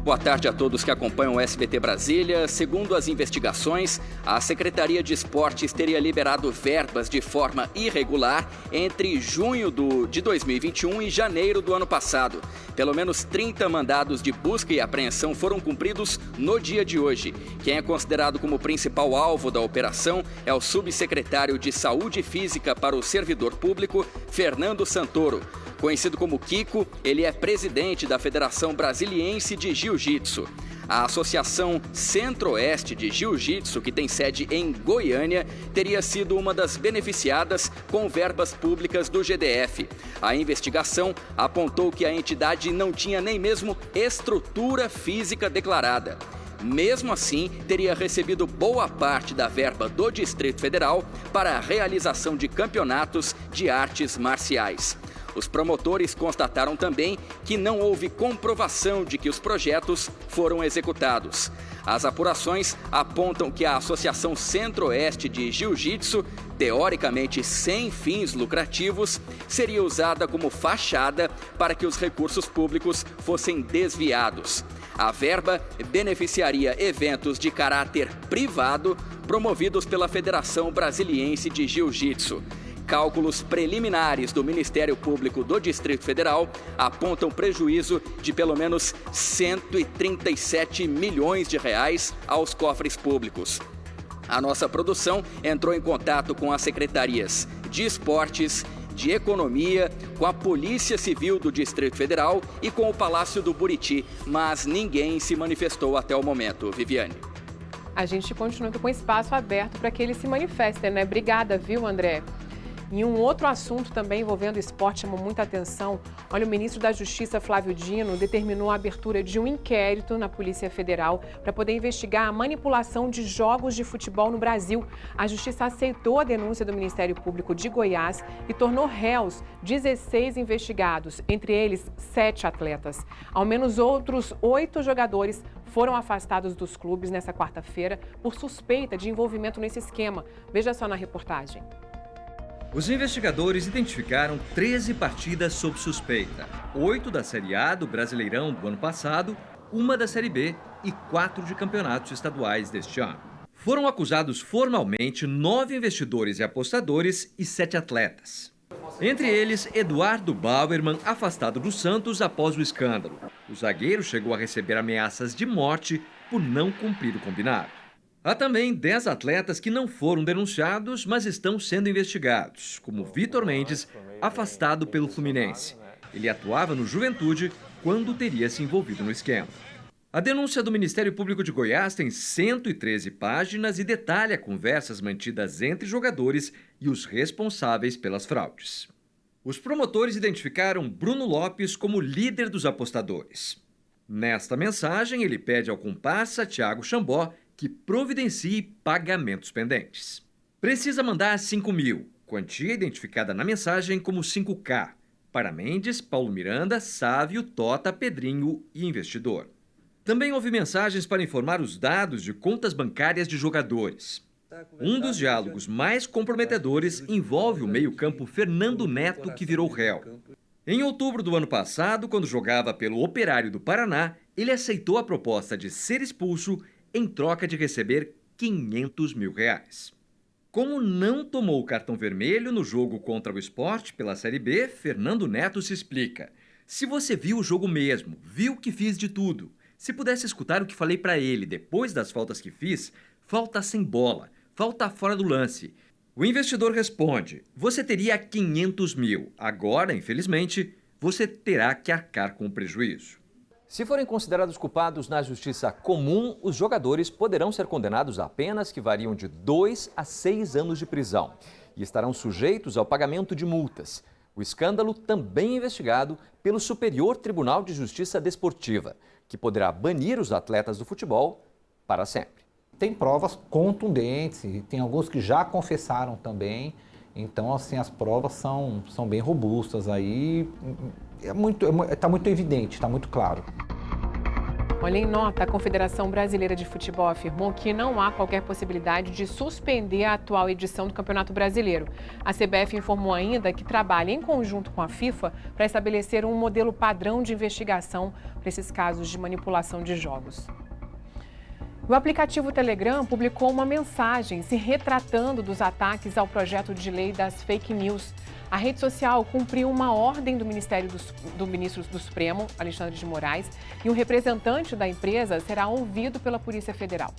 Boa tarde a todos que acompanham o SBT Brasília. Segundo as investigações, a Secretaria de Esportes teria liberado verbas de forma irregular entre junho de 2021 e janeiro do ano passado. Pelo menos 30 mandados de busca e apreensão foram cumpridos no dia de hoje. Quem é considerado como principal alvo da operação é o subsecretário de Saúde Física para o Servidor Público, Fernando Santoro. Conhecido como Kiko, ele é presidente da Federação Brasiliense de Jiu-Jitsu. A Associação Centro-Oeste de Jiu-Jitsu, que tem sede em Goiânia, teria sido uma das beneficiadas com verbas públicas do GDF. A investigação apontou que a entidade não tinha nem mesmo estrutura física declarada. Mesmo assim, teria recebido boa parte da verba do Distrito Federal para a realização de campeonatos de artes marciais. Os promotores constataram também que não houve comprovação de que os projetos foram executados. As apurações apontam que a Associação Centro-Oeste de Jiu-Jitsu, teoricamente sem fins lucrativos, seria usada como fachada para que os recursos públicos fossem desviados. A verba beneficiaria eventos de caráter privado promovidos pela Federação Brasiliense de Jiu-Jitsu. Cálculos preliminares do Ministério Público do Distrito Federal apontam prejuízo de pelo menos 137 milhões de reais aos cofres públicos. A nossa produção entrou em contato com as secretarias de Esportes, de Economia, com a Polícia Civil do Distrito Federal e com o Palácio do Buriti, mas ninguém se manifestou até o momento. Viviane. A gente continua com espaço aberto para que eles se manifestem, né? Obrigada, viu, André? E um outro assunto também envolvendo esporte chamou muita atenção. Olha, o ministro da Justiça, Flávio Dino, determinou a abertura de um inquérito na Polícia Federal para poder investigar a manipulação de jogos de futebol no Brasil. A Justiça aceitou a denúncia do Ministério Público de Goiás e tornou réus 16 investigados, entre eles 7 atletas. Ao menos outros 8 jogadores foram afastados dos clubes nessa quarta-feira por suspeita de envolvimento nesse esquema. Veja só na reportagem. Os investigadores identificaram 13 partidas sob suspeita, 8 da Série A do Brasileirão do ano passado, 1 da Série B e 4 de campeonatos estaduais deste ano. Foram acusados formalmente 9 investidores e apostadores e 7 atletas. Entre eles, Eduardo Bauerman, afastado do Santos após o escândalo. O zagueiro chegou a receber ameaças de morte por não cumprir o combinado. Há também 10 atletas que não foram denunciados, mas estão sendo investigados, como Vitor Mendes, afastado pelo Fluminense. Ele atuava no Juventude quando teria se envolvido no esquema. A denúncia do Ministério Público de Goiás tem 113 páginas e detalha conversas mantidas entre jogadores e os responsáveis pelas fraudes. Os promotores identificaram Bruno Lopes como líder dos apostadores. Nesta mensagem, ele pede ao comparsa Thiago Chambó que providencie pagamentos pendentes. Precisa mandar 5 mil, quantia identificada na mensagem como 5K, para Mendes, Paulo Miranda, Sávio, Tota, Pedrinho e investidor. Também houve mensagens para informar os dados de contas bancárias de jogadores. Um dos diálogos mais comprometedores envolve o meio-campo Fernando Neto, que virou réu. Em outubro do ano passado, quando jogava pelo Operário do Paraná, ele aceitou a proposta de ser expulso em troca de receber R$500 mil. Como não tomou o cartão vermelho no jogo contra o Sport pela Série B, Fernando Neto se explica. Se você viu o jogo mesmo, viu que fiz de tudo. Se pudesse escutar o que falei para ele depois das faltas que fiz, falta sem bola, falta fora do lance. O investidor responde, você teria 500 mil. Agora, infelizmente, você terá que arcar com o prejuízo. Se forem considerados culpados na justiça comum, os jogadores poderão ser condenados a penas que variam de 2 a 6 anos de prisão e estarão sujeitos ao pagamento de multas. O escândalo também é investigado pelo Superior Tribunal de Justiça Desportiva, que poderá banir os atletas do futebol para sempre. Tem provas contundentes, e tem alguns que já confessaram também, então assim, as provas são bem robustas aí. Está muito evidente, está muito claro. Olha, em nota, a Confederação Brasileira de Futebol afirmou que não há qualquer possibilidade de suspender a atual edição do Campeonato Brasileiro. A CBF informou ainda que trabalha em conjunto com a FIFA para estabelecer um modelo padrão de investigação para esses casos de manipulação de jogos. O aplicativo Telegram publicou uma mensagem se retratando dos ataques ao projeto de lei das fake news. A rede social cumpriu uma ordem do ministro do Supremo, Alexandre de Moraes, e um representante da empresa será ouvido pela Polícia Federal.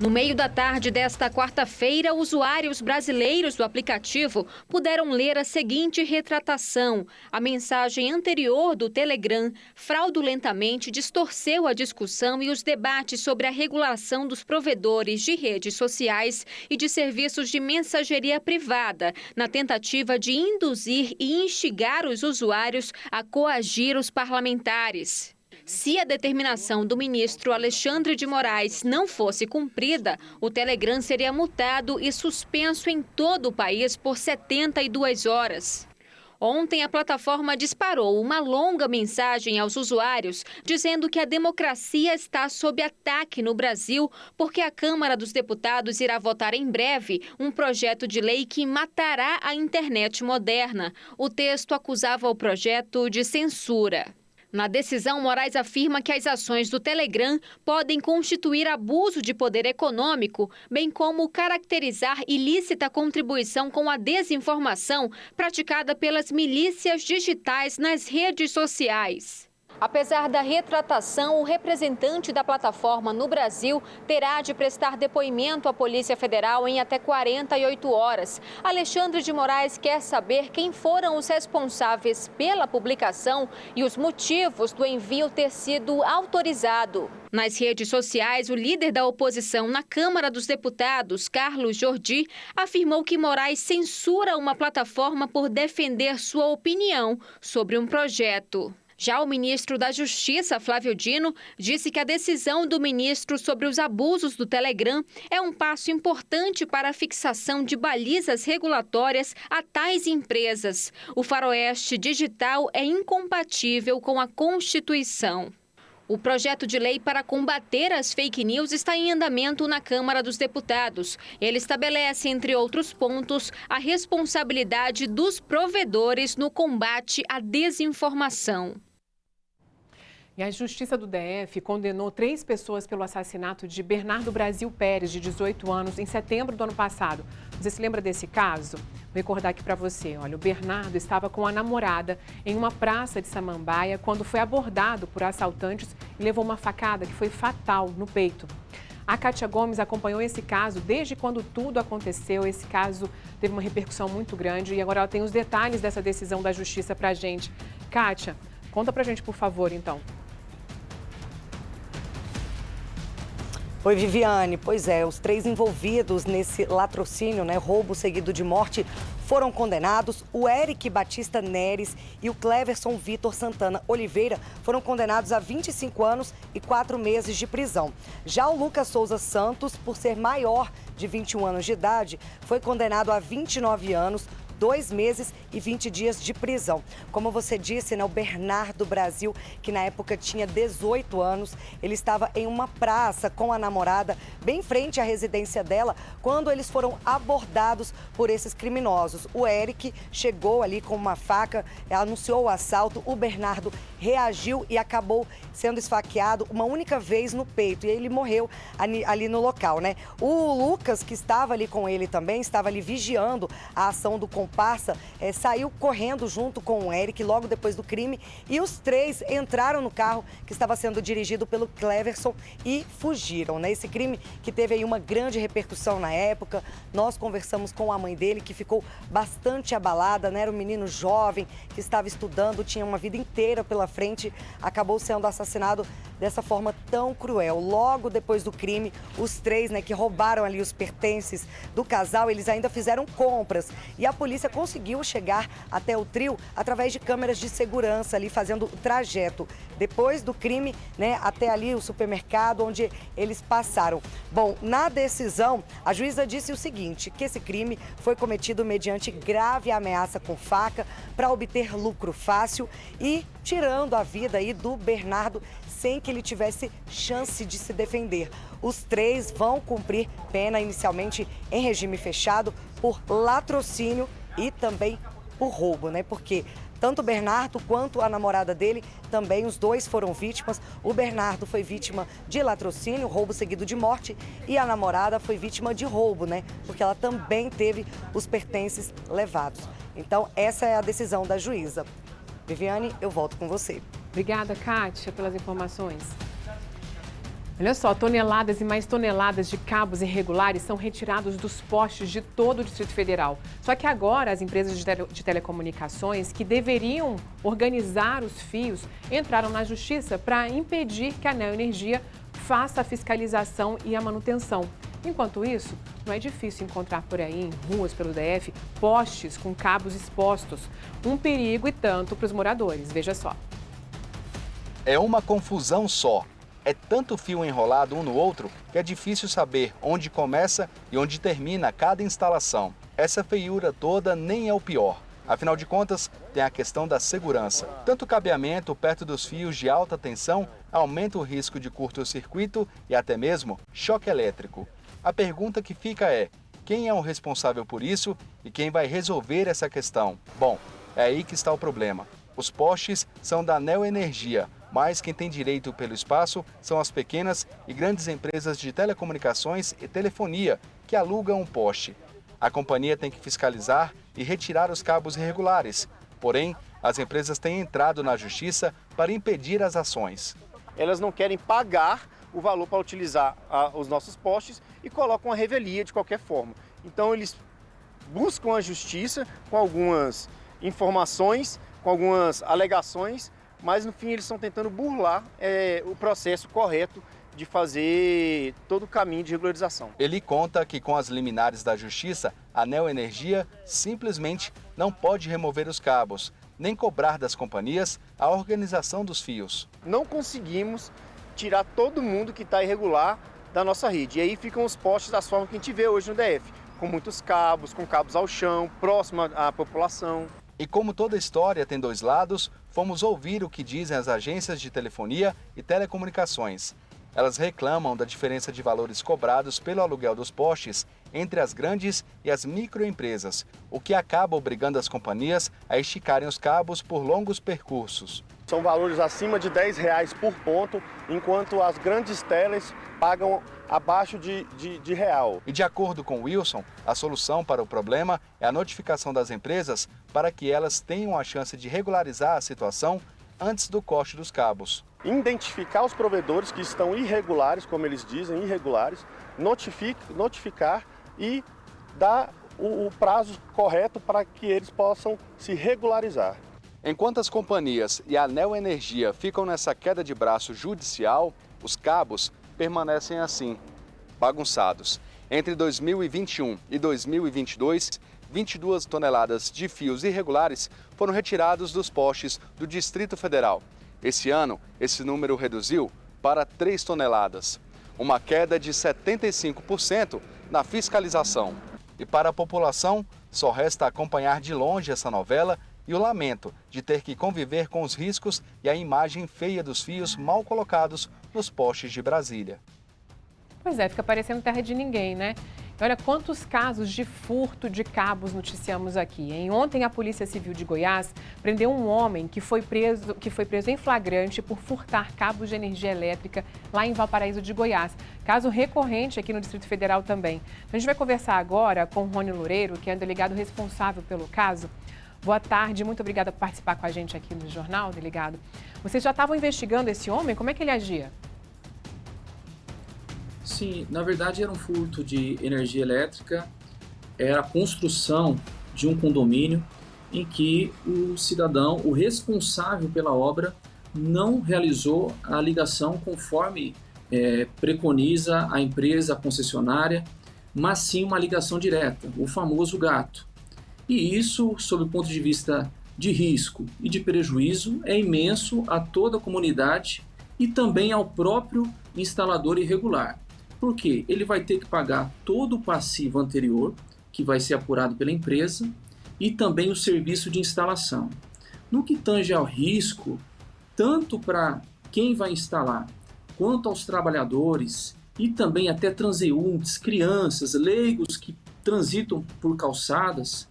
No meio da tarde desta quarta-feira, usuários brasileiros do aplicativo puderam ler a seguinte retratação. A mensagem anterior do Telegram fraudulentamente distorceu a discussão e os debates sobre a regulação dos provedores de redes sociais e de serviços de mensageria privada, na tentativa de induzir e instigar os usuários a coagir os parlamentares. Se a determinação do ministro Alexandre de Moraes não fosse cumprida, o Telegram seria multado e suspenso em todo o país por 72 horas. Ontem, a plataforma disparou uma longa mensagem aos usuários dizendo que a democracia está sob ataque no Brasil porque a Câmara dos Deputados irá votar em breve um projeto de lei que matará a internet moderna. O texto acusava o projeto de censura. Na decisão, Moraes afirma que as ações do Telegram podem constituir abuso de poder econômico, bem como caracterizar ilícita contribuição com a desinformação praticada pelas milícias digitais nas redes sociais. Apesar da retratação, o representante da plataforma no Brasil terá de prestar depoimento à Polícia Federal em até 48 horas. Alexandre de Moraes quer saber quem foram os responsáveis pela publicação e os motivos do envio ter sido autorizado. Nas redes sociais, o líder da oposição na Câmara dos Deputados, Carlos Jordi, afirmou que Moraes censura uma plataforma por defender sua opinião sobre um projeto. Já o ministro da Justiça, Flávio Dino, disse que a decisão do ministro sobre os abusos do Telegram é um passo importante para a fixação de balizas regulatórias a tais empresas. O faroeste digital é incompatível com a Constituição. O projeto de lei para combater as fake news está em andamento na Câmara dos Deputados. Ele estabelece, entre outros pontos, a responsabilidade dos provedores no combate à desinformação. E a Justiça do DF condenou 3 pessoas pelo assassinato de Bernardo Brasil Pérez, de 18 anos, em setembro do ano passado. Você se lembra desse caso? Vou recordar aqui para você. Olha, o Bernardo estava com a namorada em uma praça de Samambaia quando foi abordado por assaltantes e levou uma facada que foi fatal no peito. A Kátia Gomes acompanhou esse caso desde quando tudo aconteceu. Esse caso teve uma repercussão muito grande e agora ela tem os detalhes dessa decisão da Justiça para a gente. Kátia, conta para a gente, por favor, então. Oi, Viviane. Pois é, os 3 envolvidos nesse latrocínio, roubo seguido de morte, foram condenados. O Eric Batista Neres e o Cleverson Vitor Santana Oliveira foram condenados a 25 anos e 4 meses de prisão. Já o Lucas Souza Santos, por ser maior de 21 anos de idade, foi condenado a 29 anos, 2 meses e 20 dias de prisão. Como você disse, o Bernardo Brasil, que na época tinha 18 anos, ele estava em uma praça com a namorada, bem em frente à residência dela, quando eles foram abordados por esses criminosos. O Eric chegou ali com uma faca, anunciou o assalto, o Bernardo reagiu e acabou sendo esfaqueado uma única vez no peito, e ele morreu ali no local, O Lucas, que estava ali com ele também, estava ali vigiando a ação do comparsa, saiu correndo junto com o Eric logo depois do crime, e os 3 entraram no carro que estava sendo dirigido pelo Cleverson e fugiram, Esse crime que teve aí uma grande repercussão na época. Nós conversamos com a mãe dele, que ficou bastante abalada, Era um menino jovem que estava estudando, tinha uma vida inteira pela frente, acabou sendo assassinado dessa forma tão cruel. Logo depois do crime, os 3, que roubaram ali os pertences do casal, eles ainda fizeram compras e a polícia conseguiu chegar até o trio através de câmeras de segurança ali fazendo o trajeto. Depois do crime, até ali o supermercado onde eles passaram. Bom, na decisão, a juíza disse o seguinte, que esse crime foi cometido mediante grave ameaça com faca para obter lucro fácil e tirando a vida aí do Bernardo sem que ele tivesse chance de se defender. Os 3 vão cumprir pena inicialmente em regime fechado por latrocínio e também por roubo, Porque tanto o Bernardo quanto a namorada dele, também os 2 foram vítimas. O Bernardo foi vítima de latrocínio, roubo seguido de morte, e a namorada foi vítima de roubo, Porque ela também teve os pertences levados. Então, essa é a decisão da juíza. Viviane, eu volto com você. Obrigada, Kátia, pelas informações. Olha só, toneladas e mais toneladas de cabos irregulares são retirados dos postes de todo o Distrito Federal. Só que agora as empresas de telecomunicações que deveriam organizar os fios entraram na Justiça para impedir que a Neoenergia faça a fiscalização e a manutenção. Enquanto isso, não é difícil encontrar por aí, em ruas pelo DF, postes com cabos expostos. Um perigo e tanto para os moradores. Veja só. É uma confusão só. É tanto fio enrolado um no outro que é difícil saber onde começa e onde termina cada instalação. Essa feiura toda nem é o pior. Afinal de contas, tem a questão da segurança. Tanto cabeamento perto dos fios de alta tensão aumenta o risco de curto-circuito e até mesmo choque elétrico. A pergunta que fica é: quem é o responsável por isso e quem vai resolver essa questão? Bom, é aí que está o problema. Os postes são da Neoenergia, mas quem tem direito pelo espaço são as pequenas e grandes empresas de telecomunicações e telefonia que alugam um poste. A companhia tem que fiscalizar e retirar os cabos irregulares. Porém, as empresas têm entrado na justiça para impedir as ações. Elas não querem pagar o valor para utilizar os nossos postes e colocam a revelia de qualquer forma. Então eles buscam a justiça com algumas informações, com algumas alegações, mas no fim eles estão tentando burlar o processo correto de fazer todo o caminho de regularização. Ele conta que com as liminares da justiça, a Neoenergia simplesmente não pode remover os cabos, nem cobrar das companhias a organização dos fios. Não conseguimos tirar todo mundo que está irregular da nossa rede. E aí ficam os postes das formas que a gente vê hoje no DF, com muitos cabos, com cabos ao chão, próximo à população. E como toda história tem dois lados, fomos ouvir o que dizem as agências de telefonia e telecomunicações. Elas reclamam da diferença de valores cobrados pelo aluguel dos postes entre as grandes e as microempresas, o que acaba obrigando as companhias a esticarem os cabos por longos percursos. São valores acima de R$10 por ponto, enquanto as grandes teles pagam abaixo de R$1. E de acordo com Wilson, a solução para o problema é a notificação das empresas para que elas tenham a chance de regularizar a situação antes do corte dos cabos. Identificar os provedores que estão irregulares, como eles dizem, irregulares, notificar e dar o prazo correto para que eles possam se regularizar. Enquanto as companhias e a Neoenergia ficam nessa queda de braço judicial, os cabos permanecem assim, bagunçados. Entre 2021 e 2022, 22 toneladas de fios irregulares foram retirados dos postes do Distrito Federal. Esse ano, esse número reduziu para 3 toneladas, uma queda de 75% na fiscalização. E para a população, só resta acompanhar de longe essa novela e o lamento de ter que conviver com os riscos e a imagem feia dos fios mal colocados nos postes de Brasília. Pois é, fica parecendo terra de ninguém, né? Olha quantos casos de furto de cabos noticiamos aqui, hein? Ontem a Polícia Civil de Goiás prendeu um homem que foi preso em flagrante por furtar cabos de energia elétrica lá em Valparaíso de Goiás. Caso recorrente aqui no Distrito Federal também. Então, a gente vai conversar agora com o Rony Loureiro, que é o delegado responsável pelo caso. Boa tarde, muito obrigada por participar com a gente aqui no Jornal, delegado. Vocês já estavam investigando esse homem? Como é que ele agia? Sim, na verdade era um furto de energia elétrica, era a construção de um condomínio em que o cidadão, o responsável pela obra, não realizou a ligação conforme preconiza a empresa, a concessionária, mas sim uma ligação direta, o famoso gato. E isso, sob o ponto de vista de risco e de prejuízo, é imenso a toda a comunidade e também ao próprio instalador irregular. Porque ele vai ter que pagar todo o passivo anterior, que vai ser apurado pela empresa, e também o serviço de instalação. No que tange ao risco, tanto para quem vai instalar, quanto aos trabalhadores, e também até transeuntes, crianças, leigos que transitam por calçadas,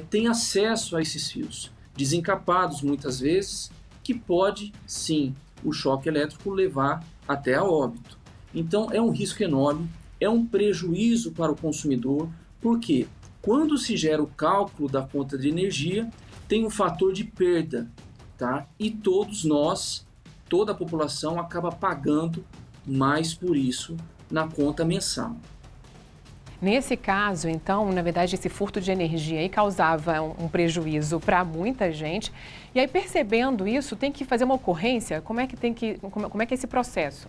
têm acesso a esses fios, desencapados muitas vezes, que pode, sim, o choque elétrico levar até a óbito. Então é um risco enorme, é um prejuízo para o consumidor, porque quando se gera o cálculo da conta de energia, tem um fator de perda, tá? E todos nós, toda a população acaba pagando mais por isso na conta mensal. Nesse caso, então, na verdade, esse furto de energia aí causava um prejuízo para muita gente. E aí, percebendo isso, tem que fazer uma ocorrência? Como é que é esse processo?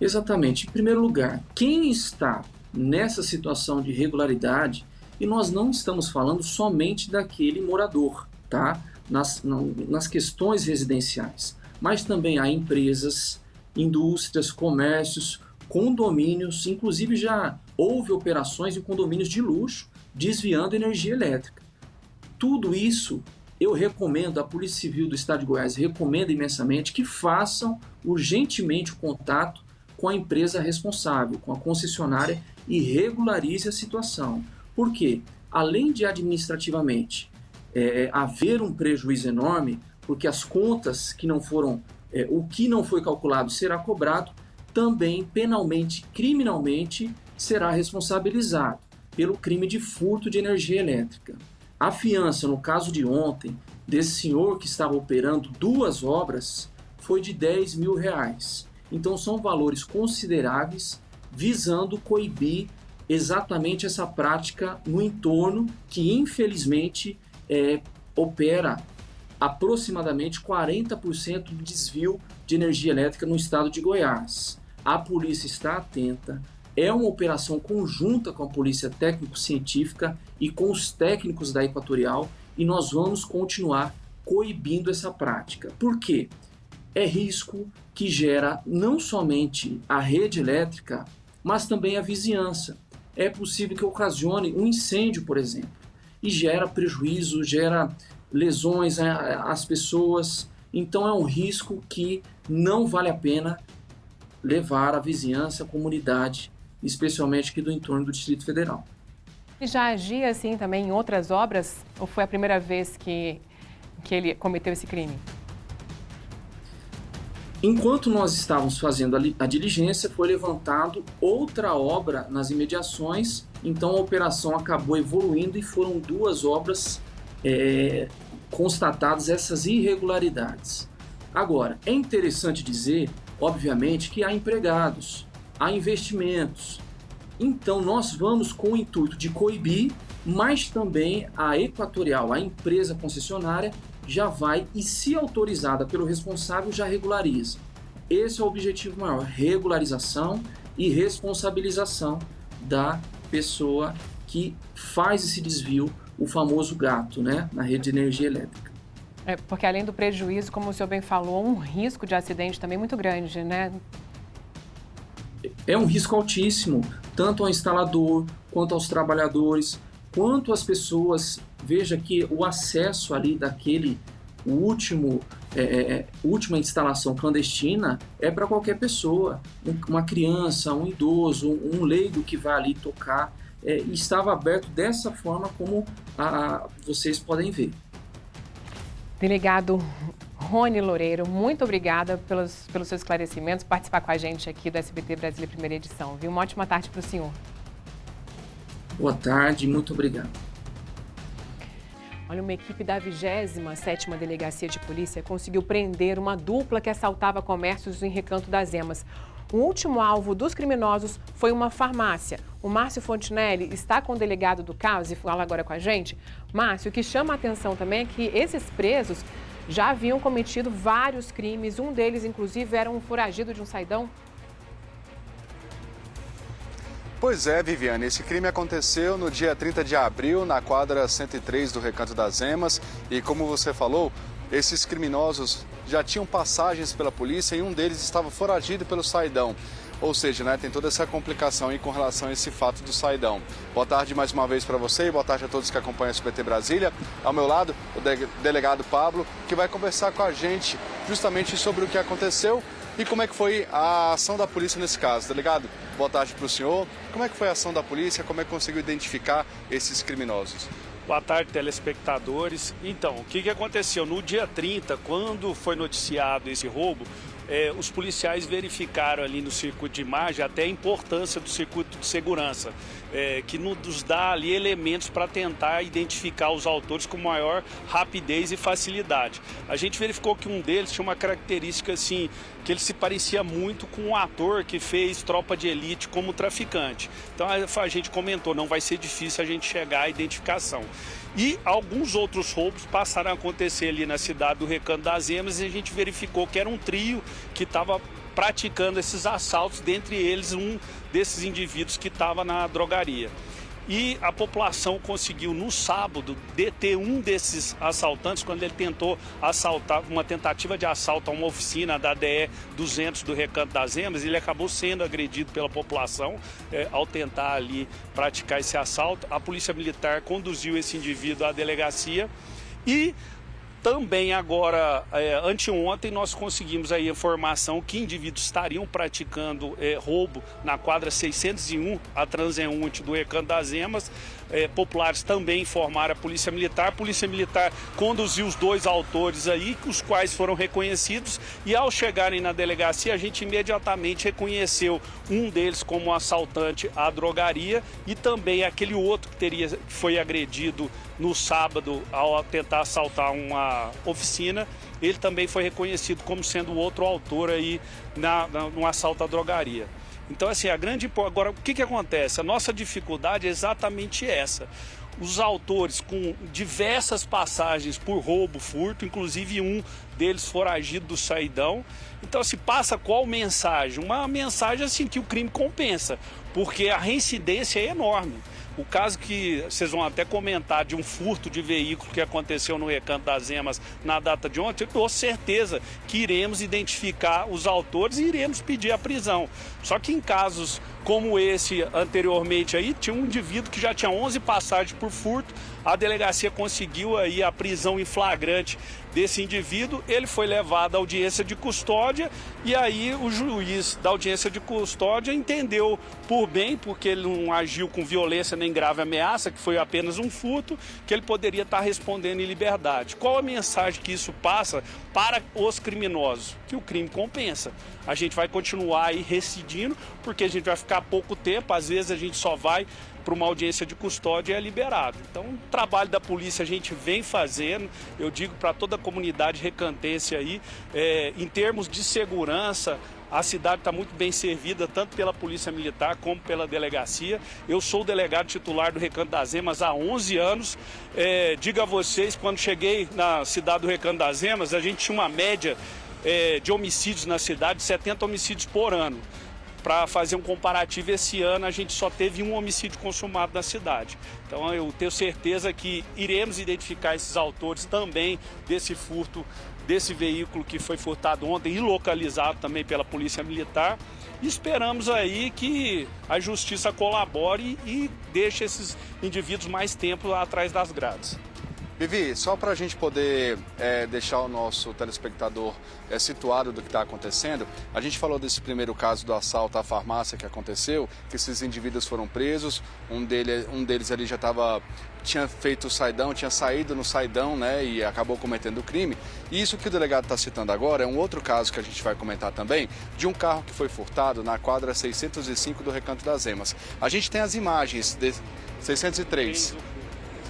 Exatamente. Em primeiro lugar, quem está nessa situação de irregularidade, e nós não estamos falando somente daquele morador, tá? Nas questões residenciais, mas também há empresas, indústrias, comércios, condomínios, inclusive já houve operações em condomínios de luxo desviando energia elétrica. Tudo isso eu recomendo, a Polícia Civil do Estado de Goiás recomenda imensamente que façam urgentemente o contato com a empresa responsável, com a concessionária e regularize a situação. Porque, além de administrativamente haver um prejuízo enorme, porque as contas que não foram, o que não foi calculado será cobrado, também penalmente, criminalmente, será responsabilizado pelo crime de furto de energia elétrica. A fiança, no caso de ontem, desse senhor que estava operando 2 obras, foi de R$10 mil. Então são valores consideráveis visando coibir exatamente essa prática no entorno que infelizmente opera aproximadamente 40% do desvio de energia elétrica no estado de Goiás. A polícia está atenta, é uma operação conjunta com a polícia técnico-científica e com os técnicos da Equatorial e nós vamos continuar coibindo essa prática. Por quê? É risco que gera não somente a rede elétrica, mas também a vizinhança. É possível que ocasione um incêndio, por exemplo, e gera prejuízo, gera lesões às pessoas. Então é um risco que não vale a pena levar a vizinhança, a comunidade, especialmente aqui do entorno do Distrito Federal. E já agia assim também em outras obras? Ou foi a primeira vez que ele cometeu esse crime? Enquanto nós estávamos fazendo a diligência, foi levantado outra obra nas imediações, então a operação acabou evoluindo e foram 2 obras constatadas essas irregularidades. Agora, é interessante dizer, obviamente, que há empregados, há investimentos. Então nós vamos com o intuito de coibir, mas também a Equatorial, a empresa concessionária, já vai e, se autorizada pelo responsável, já regulariza. Esse é o objetivo maior, regularização e responsabilização da pessoa que faz esse desvio, o famoso gato, né, na rede de energia elétrica. Porque além do prejuízo, como o senhor bem falou, um risco de acidente também muito grande, né? É um risco altíssimo, tanto ao instalador, quanto aos trabalhadores, quanto às pessoas. Veja que o acesso ali daquele última instalação clandestina é para qualquer pessoa, uma criança, um idoso, um leigo que vai ali tocar, estava aberto dessa forma como vocês podem ver. Delegado Rony Loureiro, muito obrigada pelos seus esclarecimentos, participar com a gente aqui do SBT Brasília Primeira Edição. Viu? Uma ótima tarde para o senhor. Boa tarde, muito obrigado. Olha, uma equipe da 27ª Delegacia de Polícia conseguiu prender uma dupla que assaltava comércios em Recanto das Emas. O último alvo dos criminosos foi uma farmácia. O Márcio Fontinelli está com o delegado do caso e fala agora com a gente. Márcio, o que chama a atenção também é que esses presos já haviam cometido vários crimes. Um deles, inclusive, era um foragido de um saidão. Pois é, Viviane, esse crime aconteceu no dia 30 de abril, na quadra 103 do Recanto das Emas. E como você falou, esses criminosos já tinham passagens pela polícia e um deles estava foragido pelo saidão. Ou seja, né, tem toda essa complicação aí com relação a esse fato do saidão. Boa tarde mais uma vez para você e boa tarde a todos que acompanham o SBT Brasília. Ao meu lado, o delegado Pablo, que vai conversar com a gente justamente sobre o que aconteceu e como é que foi a ação da polícia nesse caso. Delegado, boa tarde para o senhor. Como é que foi a ação da polícia? Como é que conseguiu identificar esses criminosos? Boa tarde, telespectadores. Então, o que aconteceu? No dia 30, quando foi noticiado esse roubo, os policiais verificaram ali no circuito de imagem até a importância do circuito de segurança, que nos dá ali elementos para tentar identificar os autores com maior rapidez e facilidade. A gente verificou que um deles tinha uma característica assim, que ele se parecia muito com um ator que fez Tropa de Elite como traficante. Então a gente comentou, não vai ser difícil a gente chegar à identificação. E alguns outros roubos passaram a acontecer ali na cidade do Recanto das Emas e a gente verificou que era um trio que estava praticando esses assaltos, dentre eles um desses indivíduos que estava na drogaria. E a população conseguiu, no sábado, deter um desses assaltantes quando ele tentou assaltar, uma tentativa de assalto a uma oficina da DE 200 do Recanto das Emas. Ele acabou sendo agredido pela população ao tentar ali praticar esse assalto. A Polícia Militar conduziu esse indivíduo à delegacia e Também agora, anteontem, nós conseguimos aí a informação que indivíduos estariam praticando roubo na quadra 601, a transeunte do Recanto das Emas. Populares também informaram a Polícia Militar. A Polícia Militar conduziu os 2 autores aí, os quais foram reconhecidos, e ao chegarem na delegacia, a gente imediatamente reconheceu um deles como assaltante à drogaria e também aquele outro que foi agredido no sábado ao tentar assaltar uma oficina. Ele também foi reconhecido como sendo o outro autor aí no assalto à drogaria. Então, assim, agora, o que acontece? A nossa dificuldade é exatamente essa. Os autores com diversas passagens por roubo, furto, inclusive um deles foragido do Saidão. Então, se passa qual mensagem? Uma mensagem assim que o crime compensa, porque a reincidência é enorme. O caso que vocês vão até comentar de um furto de veículo que aconteceu no Recanto das Emas na data de ontem, eu tenho certeza que iremos identificar os autores e iremos pedir a prisão. Só que em casos como esse anteriormente aí, tinha um indivíduo que já tinha 11 passagens por furto, a delegacia conseguiu aí a prisão em flagrante desse indivíduo, ele foi levado à audiência de custódia e aí o juiz da audiência de custódia entendeu por bem, porque ele não agiu com violência nem grave ameaça, que foi apenas um furto, que ele poderia estar respondendo em liberdade. Qual a mensagem que isso passa para os criminosos? Que o crime compensa. A gente vai continuar aí residindo, porque a gente vai ficar pouco tempo, às vezes a gente só vai para uma audiência de custódia e é liberado. Então, o trabalho da polícia a gente vem fazendo, eu digo para toda a comunidade recantense aí, em termos de segurança, a cidade está muito bem servida, tanto pela Polícia Militar como pela delegacia. Eu sou o delegado titular do Recanto das Emas há 11 anos. Digo a vocês, quando cheguei na cidade do Recanto das Emas, a gente tinha uma média de homicídios na cidade, 70 homicídios por ano. Para fazer um comparativo, esse ano a gente só teve um homicídio consumado na cidade. Então eu tenho certeza que iremos identificar esses autores também desse furto, desse veículo que foi furtado ontem e localizado também pela Polícia Militar. E esperamos aí que a justiça colabore e deixe esses indivíduos mais tempo atrás das grades. Vivi, só para a gente poder deixar o nosso telespectador situado do que está acontecendo, a gente falou desse primeiro caso do assalto à farmácia que aconteceu, que esses indivíduos foram presos, um deles ali já tinha feito o saidão, tinha saído no saidão, né, e acabou cometendo o crime. E isso que o delegado está citando agora é um outro caso que a gente vai comentar também, de um carro que foi furtado na quadra 605 do Recanto das Emas. A gente tem as imagens de 603.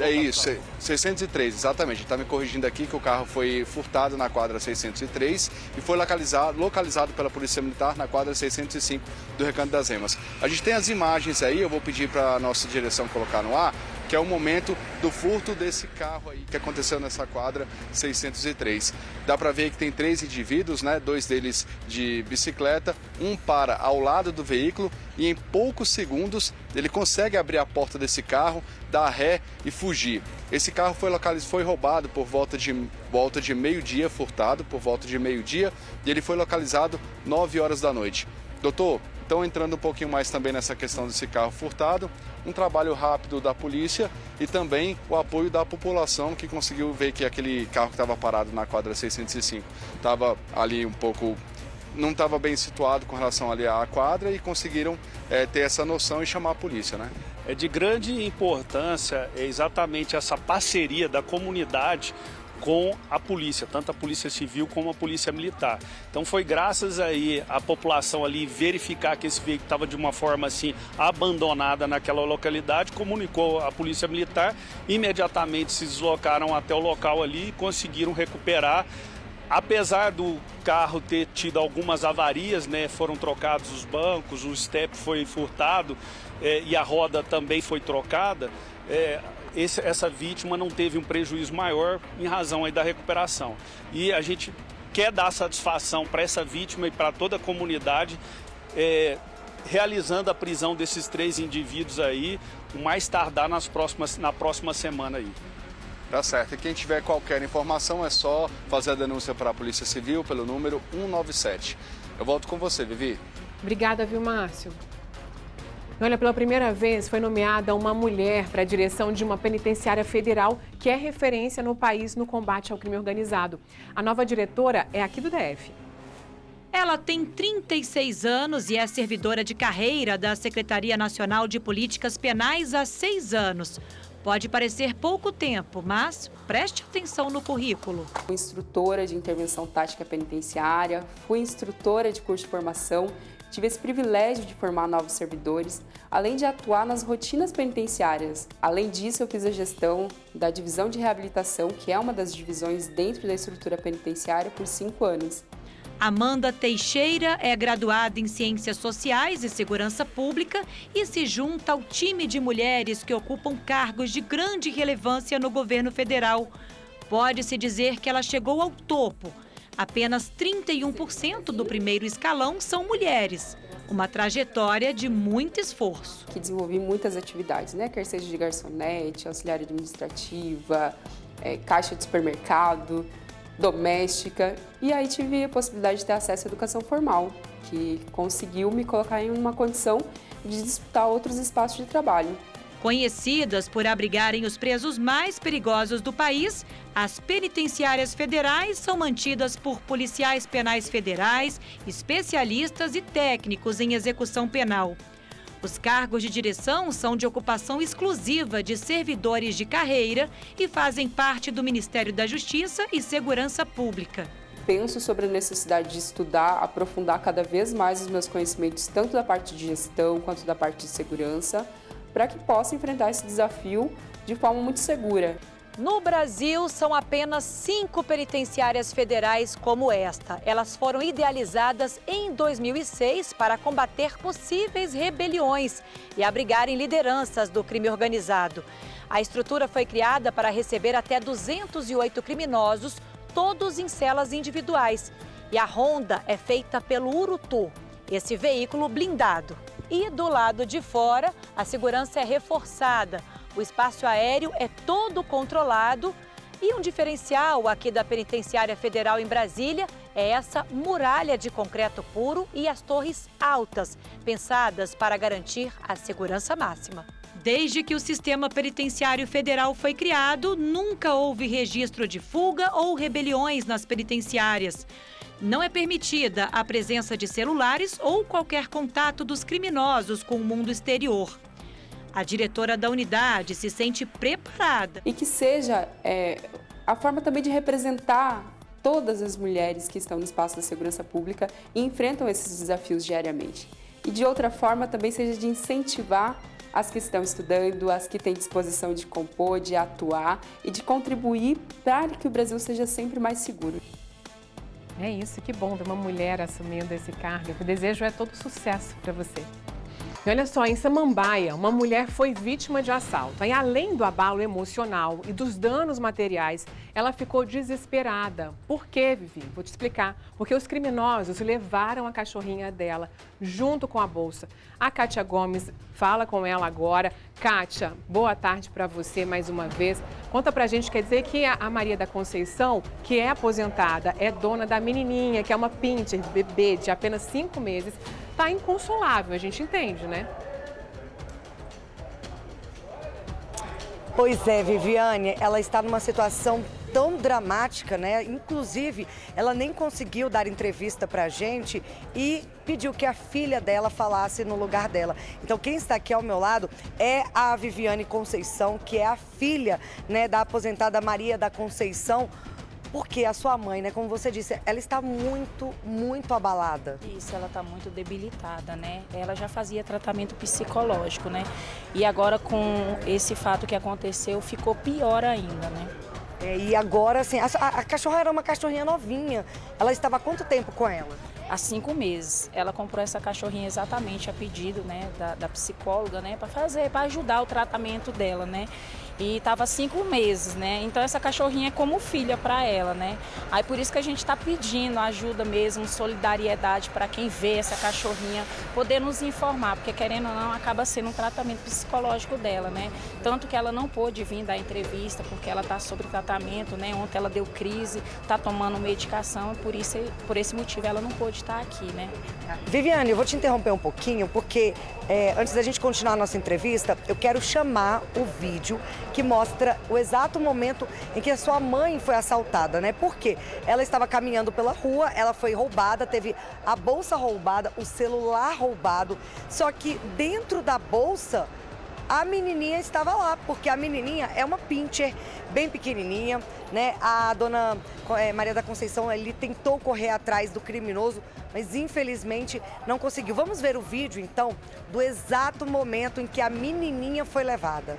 É isso, 603, exatamente. Está me corrigindo aqui que o carro foi furtado na quadra 603 e foi localizado pela Polícia Militar na quadra 605 do Recanto das Emas. A gente tem as imagens aí, eu vou pedir para a nossa direção colocar no ar, que é o momento do furto desse carro aí que aconteceu nessa quadra 603. Dá para ver que tem 3 indivíduos, né? 2 deles de bicicleta, um para ao lado do veículo e em poucos segundos ele consegue abrir a porta desse carro, dar ré e fugir. Esse carro foi roubado por volta de meio-dia, furtado por volta de meio-dia, e ele foi localizado 9 horas da noite. Doutor, então entrando um pouquinho mais também nessa questão desse carro furtado, um trabalho rápido da polícia e também o apoio da população que conseguiu ver que aquele carro que estava parado na quadra 605 estava ali um pouco, não estava bem situado com relação ali à quadra e conseguiram ter essa noção e chamar a polícia, né? É de grande importância exatamente essa parceria da comunidade com a polícia, tanto a Polícia Civil como a Polícia Militar. Então foi graças aí à população ali verificar que esse veículo estava de uma forma assim abandonada naquela localidade, comunicou à Polícia Militar, imediatamente se deslocaram até o local ali e conseguiram recuperar. Apesar do carro ter tido algumas avarias, né, foram trocados os bancos, o step foi furtado e a roda também foi trocada, essa vítima não teve um prejuízo maior em razão aí da recuperação. E a gente quer dar satisfação para essa vítima e para toda a comunidade, realizando a prisão desses 3 indivíduos aí, o mais tardar na próxima semana aí. Tá certo. E quem tiver qualquer informação é só fazer a denúncia para a Polícia Civil pelo número 197. Eu volto com você, Vivi. Obrigada, viu, Márcio? Olha, pela primeira vez foi nomeada uma mulher para a direção de uma penitenciária federal que é referência no país no combate ao crime organizado. A nova diretora é aqui do DF. Ela tem 36 anos e é servidora de carreira da Secretaria Nacional de Políticas Penais há 6 anos. Pode parecer pouco tempo, mas preste atenção no currículo. Fui instrutora de intervenção tática penitenciária, fui instrutora de curso de formação, tive esse privilégio de formar novos servidores, além de atuar nas rotinas penitenciárias. Além disso, eu fiz a gestão da divisão de reabilitação, que é uma das divisões dentro da estrutura penitenciária, por 5 anos. Amanda Teixeira é graduada em Ciências Sociais e Segurança Pública e se junta ao time de mulheres que ocupam cargos de grande relevância no governo federal. Pode-se dizer que ela chegou ao topo. Apenas 31% do primeiro escalão são mulheres. Uma trajetória de muito esforço. Que desenvolvi muitas atividades, né? Quer seja de garçonete, auxiliar administrativa, caixa de supermercado, doméstica, e aí tive a possibilidade de ter acesso à educação formal, que conseguiu me colocar em uma condição de disputar outros espaços de trabalho. Conhecidas por abrigarem os presos mais perigosos do país, as penitenciárias federais são mantidas por policiais penais federais, especialistas e técnicos em execução penal. Os cargos de direção são de ocupação exclusiva de servidores de carreira e fazem parte do Ministério da Justiça e Segurança Pública. Penso sobre a necessidade de estudar, aprofundar cada vez mais os meus conhecimentos, tanto da parte de gestão quanto da parte de segurança, para que possa enfrentar esse desafio de forma muito segura. No Brasil, são apenas 5 penitenciárias federais como esta. Elas foram idealizadas em 2006 para combater possíveis rebeliões e abrigarem lideranças do crime organizado. A estrutura foi criada para receber até 208 criminosos, todos em celas individuais. E a ronda é feita pelo Urutu, esse veículo blindado. E do lado de fora, a segurança é reforçada. O espaço aéreo é todo controlado e um diferencial aqui da Penitenciária Federal em Brasília é essa muralha de concreto puro e as torres altas, pensadas para garantir a segurança máxima. Desde que o sistema penitenciário federal foi criado, nunca houve registro de fuga ou rebeliões nas penitenciárias. Não é permitida a presença de celulares ou qualquer contato dos criminosos com o mundo exterior. A diretora da unidade se sente preparada. E que seja a forma também de representar todas as mulheres que estão no espaço da segurança pública e enfrentam esses desafios diariamente. E de outra forma também seja de incentivar as que estão estudando, as que têm disposição de compor, de atuar e de contribuir para que o Brasil seja sempre mais seguro. É isso, que bom ver uma mulher assumindo esse cargo. O desejo é todo sucesso para você. E olha só, em Samambaia, uma mulher foi vítima de assalto. E além do abalo emocional e dos danos materiais, ela ficou desesperada. Por quê, Vivi? Vou te explicar. Porque os criminosos levaram a cachorrinha dela junto com a bolsa. A Kátia Gomes fala com ela agora. Kátia, boa tarde para você mais uma vez. Conta pra gente, quer dizer que a Maria da Conceição, que é aposentada, é dona da menininha, que é uma pincher, bebê de apenas 5 meses, tá inconsolável, a gente entende, né? Pois é, Viviane, ela está numa situação tão dramática, né? Inclusive, ela nem conseguiu dar entrevista pra gente e pediu que a filha dela falasse no lugar dela. Então, quem está aqui ao meu lado é a Viviane Conceição, que é a filha, né, da aposentada Maria da Conceição. Porque a sua mãe, né, como você disse, ela está muito abalada. Isso, ela está muito debilitada, né? Ela já fazia tratamento psicológico, né? E agora com esse fato que aconteceu, ficou pior ainda, né? E agora, assim, a cachorra era uma cachorrinha novinha. Ela estava há quanto tempo com ela? Há 5 meses. Ela comprou essa cachorrinha exatamente a pedido, né, da psicóloga, né, para ajudar o tratamento dela, né? E estava 5 meses, né? Então essa cachorrinha é como filha para ela, né? Aí por isso que a gente está pedindo ajuda mesmo, solidariedade para quem vê essa cachorrinha poder nos informar, porque querendo ou não acaba sendo um tratamento psicológico dela, né? Tanto que ela não pôde vir dar entrevista porque ela está sob tratamento, né? Ontem ela deu crise, está tomando medicação e por esse motivo ela não pôde estar aqui, né? Viviane, eu vou te interromper um pouquinho porque Antes da gente continuar a nossa entrevista, eu quero chamar o vídeo que mostra o exato momento em que a sua mãe foi assaltada, né? Porque ela estava caminhando pela rua, ela foi roubada, teve a bolsa roubada, o celular roubado, só que dentro da bolsa a menininha estava lá, porque a menininha é uma pincher bem pequenininha, né? A dona Maria da Conceição, ele tentou correr atrás do criminoso, mas infelizmente não conseguiu. Vamos ver o vídeo, então, do exato momento em que a menininha foi levada.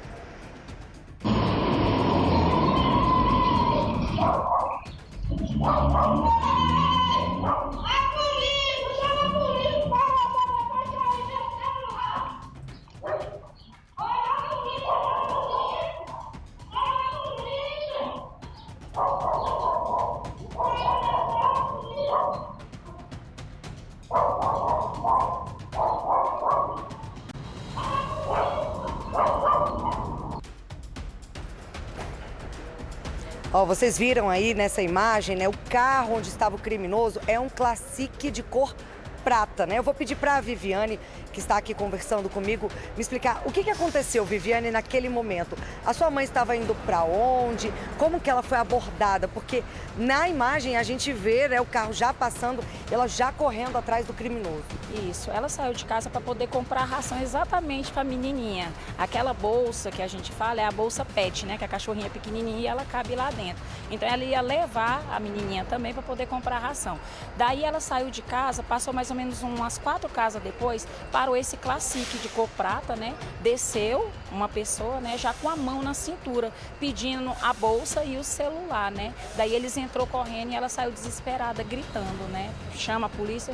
Ó, vocês viram aí nessa imagem, né? O carro onde estava o criminoso é um Classic de cor prata, né? Eu vou pedir para a Viviane, que está aqui conversando comigo, me explicar o que aconteceu, Viviane, naquele momento. A sua mãe estava indo para onde? Como que ela foi abordada? Porque na imagem a gente vê, né, o carro já passando, ela já correndo atrás do criminoso. Isso, ela saiu de casa para poder comprar ração exatamente para a menininha. Aquela bolsa que a gente fala é a bolsa pet, né? Que a cachorrinha é pequenininha e ela cabe lá dentro. Então ela ia levar a menininha também para poder comprar ração. Daí ela saiu de casa, passou mais ou menos umas 4 casas depois, parou esse Classic de cor prata, né? Desceu uma pessoa, né? Já com a mão na cintura, pedindo a bolsa e o celular, né? Daí eles entrou correndo e ela saiu desesperada, gritando, né? Chama a polícia,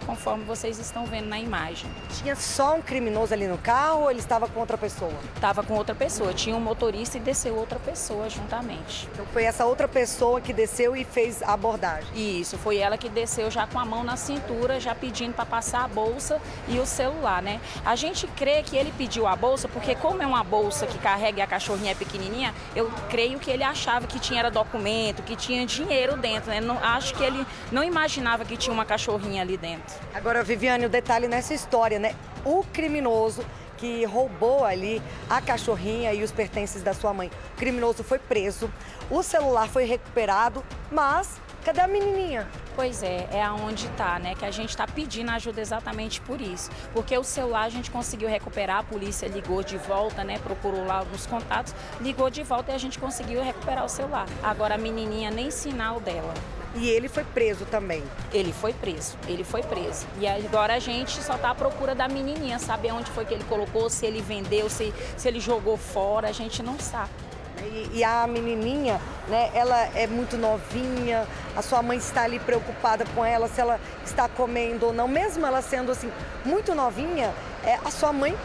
conforme vocês estão vendo na imagem. Tinha só um criminoso ali no carro ou ele estava com outra pessoa? Estava com outra pessoa, tinha um motorista e desceu outra pessoa juntamente. Então foi essa outra pessoa que desceu e fez a abordagem? Isso, foi ela que desceu já com a mão na cintura, já pedindo para passar a bolsa e o celular, né? A gente crê que ele pediu a bolsa porque como é uma bolsa que carrega e a cachorrinha é pequenininha, eu creio que ele achava que tinha documento, que tinha dinheiro dentro, né? Não, acho que ele não imaginava que tinha uma cachorrinha ali dentro. Agora, Viviane, o detalhe nessa história, né? O criminoso que roubou ali a cachorrinha e os pertences da sua mãe. O criminoso foi preso, o celular foi recuperado, mas cadê a menininha? Pois é aonde está, né? Que a gente está pedindo ajuda exatamente por isso. Porque o celular a gente conseguiu recuperar, a polícia ligou de volta, né? Procurou lá nos contatos, ligou de volta e a gente conseguiu recuperar o celular. Agora a menininha nem sinal dela. E ele foi preso também? Ele foi preso. E agora a gente só está à procura da menininha, saber onde foi que ele colocou, se ele vendeu, se ele jogou fora, a gente não sabe. E a menininha, né, ela é muito novinha, a sua mãe está ali preocupada com ela, se ela está comendo ou não. Mesmo ela sendo assim, muito novinha, a sua mãe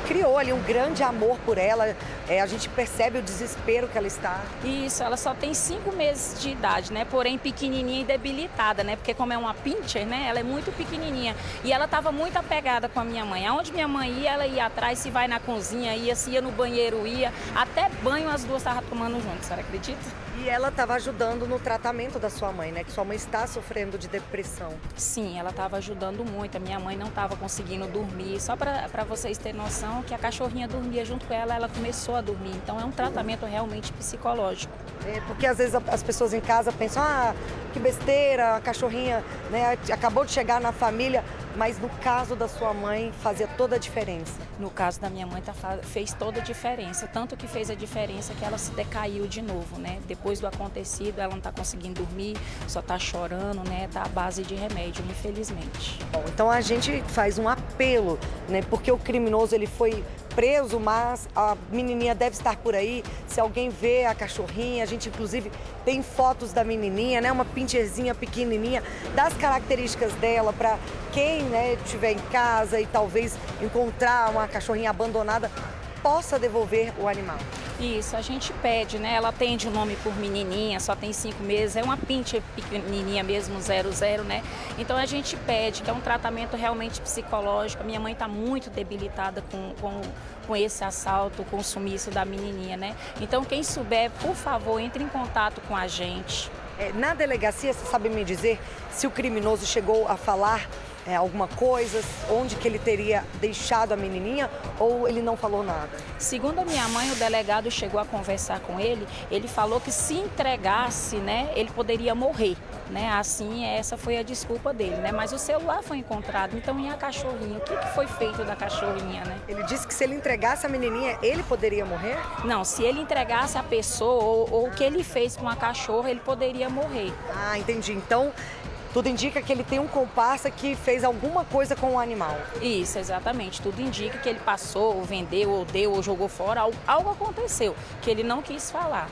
criou ali um grande amor por ela, a gente percebe o desespero que ela está. Isso, ela só tem 5 meses de idade, né? Porém pequenininha e debilitada, né? Porque como é uma pincher, né? Ela é muito pequenininha e ela estava muito apegada com a minha mãe. Aonde minha mãe ia, ela ia atrás, se vai na cozinha, se ia no banheiro, ia. Até banho as duas estavam tomando juntas, a senhora acredita? E ela estava ajudando no tratamento da sua mãe, né? Que sua mãe está sofrendo de depressão. Sim, ela estava ajudando muito. A minha mãe não estava conseguindo dormir. Só para vocês terem noção que a cachorrinha dormia junto com ela, ela começou a dormir. Então é um tratamento realmente psicológico. Porque às vezes as pessoas em casa pensam, que besteira, a cachorrinha, né, acabou de chegar na família. Mas no caso da sua mãe, fazia toda a diferença? No caso da minha mãe, fez toda a diferença. Tanto que fez a diferença que ela se decaiu de novo, né? Depois do acontecido, ela não está conseguindo dormir, só está chorando, né? Está à base de remédio, infelizmente. Bom, então a gente faz um apelo, né? Porque o criminoso, ele foi preso, mas a menininha deve estar por aí. Se alguém vê a cachorrinha, a gente inclusive tem fotos da menininha, né? Uma pincherzinha pequenininha, das características dela, para quem, né, estiver em casa e talvez encontrar uma cachorrinha abandonada, possa devolver o animal. Isso, a gente pede, né? Ela atende o nome por menininha, só tem 5 meses, é uma pincher pequenininha mesmo, 00, né? Então a gente pede, que é um tratamento realmente psicológico. A minha mãe está muito debilitada com esse assalto, com o sumiço da menininha, né? Então quem souber, por favor, entre em contato com a gente. Na delegacia, você sabe me dizer se o criminoso chegou a falar alguma coisa, onde que ele teria deixado a menininha, ou ele não falou nada? Segundo a minha mãe, o delegado chegou a conversar com ele, ele falou que se entregasse, né, ele poderia morrer, né, assim, essa foi a desculpa dele, né, mas o celular foi encontrado, então e a cachorrinha? O que foi feito da cachorrinha, né? Ele disse que se ele entregasse a menininha, ele poderia morrer? Não, se ele entregasse a pessoa ou o que ele fez com a cachorra, ele poderia morrer. Ah, entendi. Então, tudo indica que ele tem um comparsa que fez alguma coisa com o animal. Isso, exatamente. Tudo indica que ele passou, ou vendeu, ou deu, ou jogou fora. Algo aconteceu que ele não quis falar.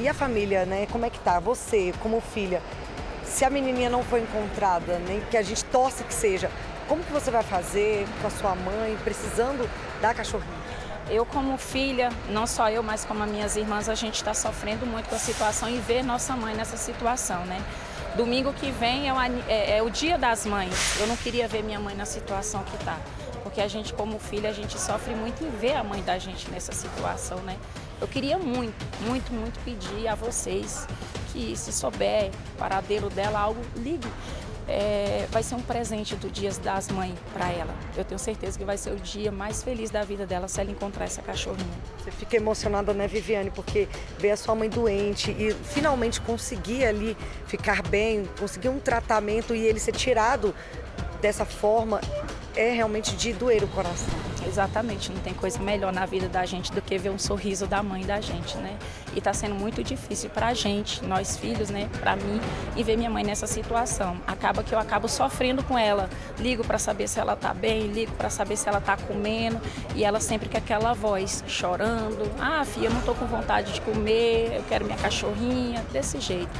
E a família, né? Como é que tá? Você, como filha, se a menininha não foi encontrada, nem que a gente torce que seja, como que você vai fazer com a sua mãe, precisando da cachorrinha? Eu como filha, não só eu, mas como as minhas irmãs, a gente está sofrendo muito com a situação e ver nossa mãe nessa situação, né? Domingo que vem é o Dia das Mães. Eu não queria ver minha mãe na situação que está. Porque a gente, como filha, a gente sofre muito em ver a mãe da gente nessa situação, né? Eu queria muito, muito, muito pedir a vocês que, se souber o paradeiro dela, algo, ligue. Vai ser um presente do Dia das Mães para ela. Eu tenho certeza que vai ser o dia mais feliz da vida dela se ela encontrar essa cachorrinha. Você fica emocionada, né, Viviane? Porque ver a sua mãe doente e finalmente conseguir ali ficar bem, conseguir um tratamento e ele ser tirado dessa forma é realmente de doer o coração. Exatamente, não tem coisa melhor na vida da gente do que ver um sorriso da mãe da gente, né? E tá sendo muito difícil pra gente, nós filhos, né, pra mim, e ver minha mãe nessa situação. Acaba que eu acabo sofrendo com ela. Ligo pra saber se ela tá bem, ligo pra saber se ela tá comendo, e ela sempre com aquela voz, chorando. Ah, filha, eu não tô com vontade de comer, eu quero minha cachorrinha, desse jeito.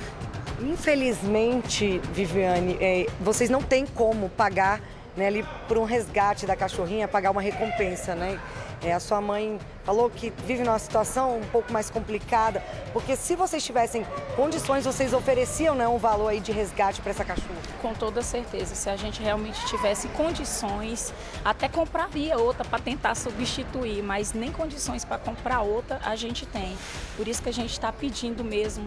Infelizmente, Viviane, vocês não têm como pagar, né, ali por um resgate da cachorrinha, pagar uma recompensa, né? A sua mãe falou que vive numa situação um pouco mais complicada, porque se vocês tivessem condições, vocês ofereciam, né, um valor aí de resgate para essa cachorra? Com toda certeza, se a gente realmente tivesse condições, até compraria outra para tentar substituir, mas nem condições para comprar outra a gente tem. Por isso que a gente está pedindo mesmo,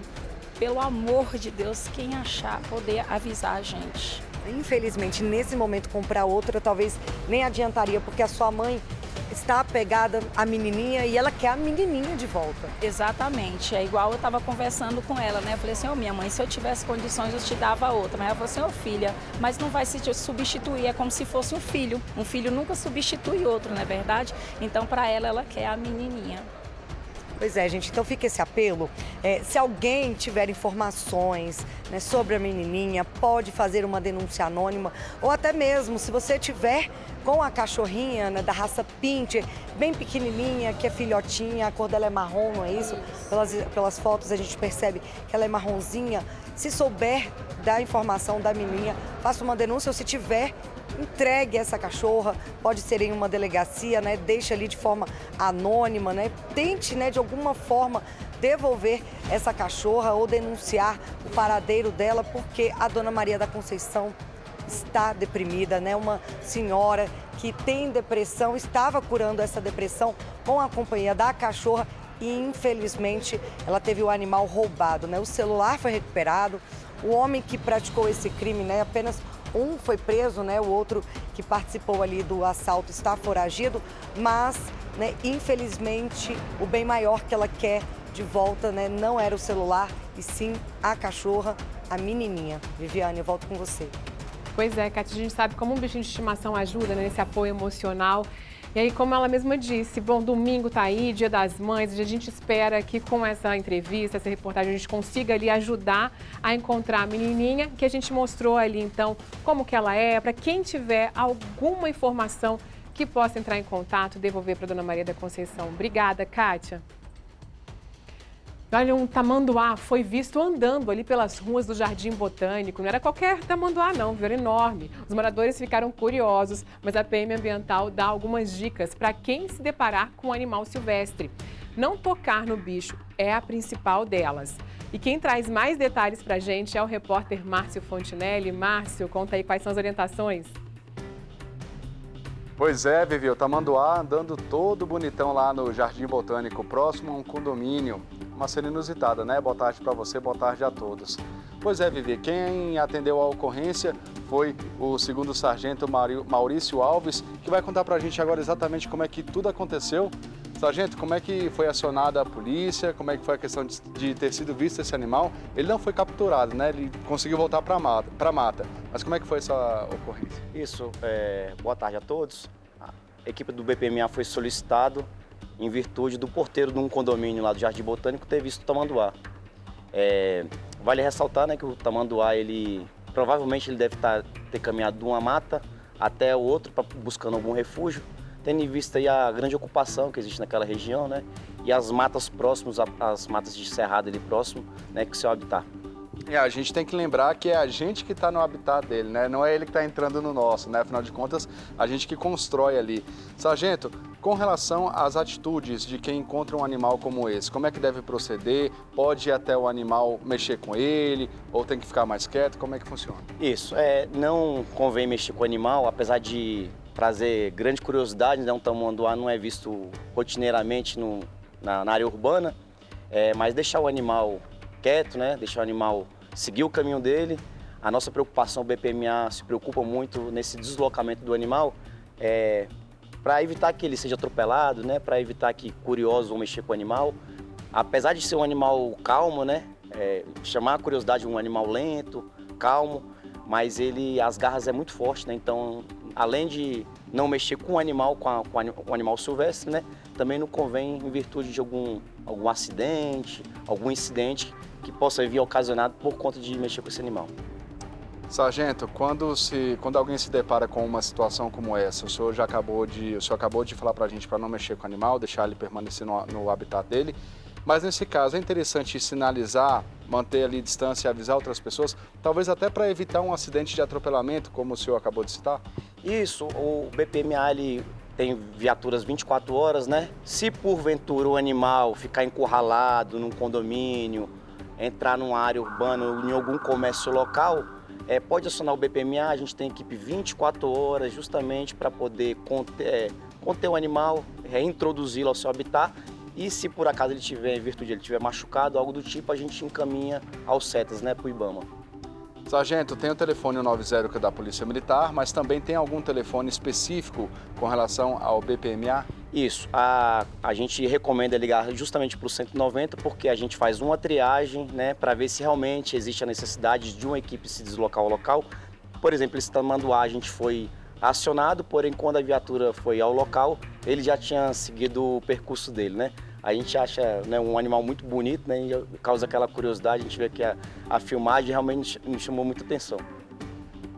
pelo amor de Deus, quem achar, poder avisar a gente. Infelizmente, nesse momento, comprar outra talvez nem adiantaria, porque a sua mãe está apegada à menininha e ela quer a menininha de volta. Exatamente, é igual eu estava conversando com ela, né? Eu falei assim, minha mãe, se eu tivesse condições eu te dava outra. Mas ela falou assim, filha, mas não vai se substituir, é como se fosse um filho. Um filho nunca substitui outro, não é verdade? Então, para ela quer a menininha. Pois é, gente, então fica esse apelo. Se alguém tiver informações, né, sobre a menininha, pode fazer uma denúncia anônima, ou até mesmo, se você tiver com a cachorrinha, né, da raça Pinscher, bem pequenininha, que é filhotinha, a cor dela é marrom, não é isso? Pelas fotos a gente percebe que ela é marronzinha. Se souber da informação da menininha, faça uma denúncia, ou se tiver, entregue essa cachorra, pode ser em uma delegacia, né? Deixe ali de forma anônima, né? Tente, né, de alguma forma devolver essa cachorra ou denunciar o paradeiro dela, porque a dona Maria da Conceição está deprimida, né? Uma senhora que tem depressão, estava curando essa depressão com a companhia da cachorra e infelizmente ela teve o animal roubado, né? O celular foi recuperado, o homem que praticou esse crime, né, apenas um foi preso, né? O outro que participou ali do assalto está foragido, mas, né, infelizmente, o bem maior que ela quer de volta, né, não era o celular, e sim a cachorra, a menininha. Viviane, eu volto com você. Pois é, Kátia, a gente sabe como um bichinho de estimação ajuda, né, nesse apoio emocional. E aí, como ela mesma disse, bom, domingo tá aí, Dia das Mães, e a gente espera que com essa entrevista, essa reportagem, a gente consiga ali ajudar a encontrar a menininha, que a gente mostrou ali, então, como que ela é, para quem tiver alguma informação que possa entrar em contato, devolver para a dona Maria da Conceição. Obrigada, Kátia. Olha, um tamanduá foi visto andando ali pelas ruas do Jardim Botânico. Não era qualquer tamanduá não, viu? Era enorme. Os moradores ficaram curiosos, mas a PM Ambiental dá algumas dicas para quem se deparar com um animal silvestre. Não tocar no bicho é a principal delas. E quem traz mais detalhes para a gente é o repórter Márcio Fontinelli. Márcio, conta aí quais são as orientações. Pois é, Vivi, o tamanduá andando todo bonitão lá no Jardim Botânico, próximo a um condomínio. Uma cena inusitada, né? Boa tarde para você, boa tarde a todos. Pois é, Vivi, quem atendeu a ocorrência foi o segundo sargento Maurício Alves, que vai contar para a gente agora exatamente como é que tudo aconteceu. Sargento, como é que foi acionada a polícia? Como é que foi a questão de ter sido visto esse animal? Ele não foi capturado, né? Ele conseguiu voltar para a mata. Mas como é que foi essa ocorrência? Isso, boa tarde a todos. A equipe do BPMA foi solicitado em virtude do porteiro de um condomínio lá do Jardim Botânico ter visto o tamanduá. Vale ressaltar, né, que o tamanduá, provavelmente ele deve ter caminhado de uma mata até o outro, buscando algum refúgio, tendo em vista aí a grande ocupação que existe naquela região, né, e as matas próximas, as matas de cerrado ali próximo, né, que seu habitat. A gente tem que lembrar que é a gente que está no habitat dele, né? Não é ele que está entrando no nosso, né? Afinal de contas, a gente que constrói ali. Sargento, com relação às atitudes de quem encontra um animal como esse, como é que deve proceder? Pode ir até o animal mexer com ele ou tem que ficar mais quieto? Como é que funciona? Isso, não convém mexer com o animal, apesar de trazer grande curiosidade, né? Um tamanduá não é visto rotineiramente na área urbana, mas deixar o animal quieto, né? Deixar o animal seguir o caminho dele. A nossa preocupação, o BPMA se preocupa muito nesse deslocamento do animal, para evitar que ele seja atropelado, né? Para evitar que curiosos vão mexer com o animal. Apesar de ser um animal calmo, né? Chamar a curiosidade de um animal lento, calmo, mas as garras é muito forte, né? Então, além de não mexer com o animal, com o animal silvestre, né? Também não convém em virtude de algum acidente, algum incidente que possa vir ocasionado por conta de mexer com esse animal. Sargento, quando alguém se depara com uma situação como essa, o senhor acabou de falar para a gente para não mexer com o animal, deixar ele permanecer no habitat dele, mas nesse caso é interessante sinalizar, manter ali distância e avisar outras pessoas, talvez até para evitar um acidente de atropelamento, como o senhor acabou de citar? Isso, o BPMA tem viaturas 24 horas, né? Se porventura o animal ficar encurralado num condomínio, entrar numa área urbana ou em algum comércio local, pode acionar o BPMA, a gente tem equipe 24 horas justamente para poder conter o animal, reintroduzi-lo ao seu habitat e se por acaso ele tiver, em virtude ele tiver machucado, algo do tipo, a gente encaminha aos CETAS, né, para o IBAMA. Sargento, tem o telefone 90 que é da Polícia Militar, mas também tem algum telefone específico com relação ao BPMA? Isso, a gente recomenda ligar justamente para o 190 porque a gente faz uma triagem, né, para ver se realmente existe a necessidade de uma equipe se deslocar ao local. Por exemplo, esse tamanduá a gente foi acionado, porém quando a viatura foi ao local, ele já tinha seguido o percurso dele, né? A gente acha, né, um animal muito bonito, né, e causa aquela curiosidade, a gente vê que a filmagem realmente nos chamou muita atenção.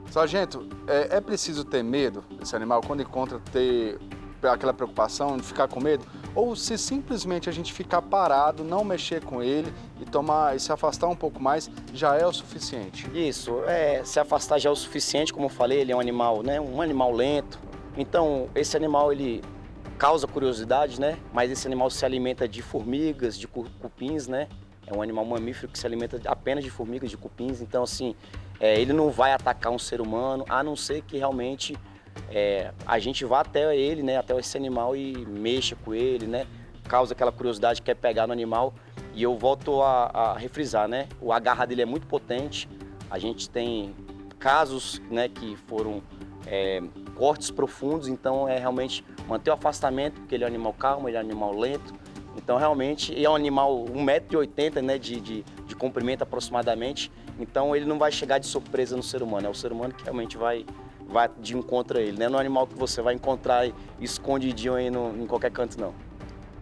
Sargento, é preciso ter medo desse animal quando encontra, ter aquela preocupação de ficar com medo? Ou se simplesmente a gente ficar parado, não mexer com ele e se afastar um pouco mais, já é o suficiente? Isso, se afastar já é o suficiente, como eu falei, ele é um animal, né, um animal lento. Então, esse animal, ele causa curiosidade, né? Mas esse animal se alimenta de formigas, de cupins, né? É um animal mamífero que se alimenta apenas de formigas, de cupins. Então, assim, ele não vai atacar um ser humano, a não ser que realmente a gente vá até ele, né? Até esse animal e mexa com ele, né? Causa aquela curiosidade, quer pegar no animal. E eu volto a refrisar, né? O agarra dele é muito potente. A gente tem casos, né, que foram cortes profundos, então realmente manter o afastamento, porque ele é um animal calmo, ele é um animal lento, então realmente ele é um animal 1,80 m, né, de comprimento aproximadamente, então ele não vai chegar de surpresa no ser humano, é o ser humano que realmente vai de encontro a ele, né? Não é um animal que você vai encontrar escondidinho aí em qualquer canto, não.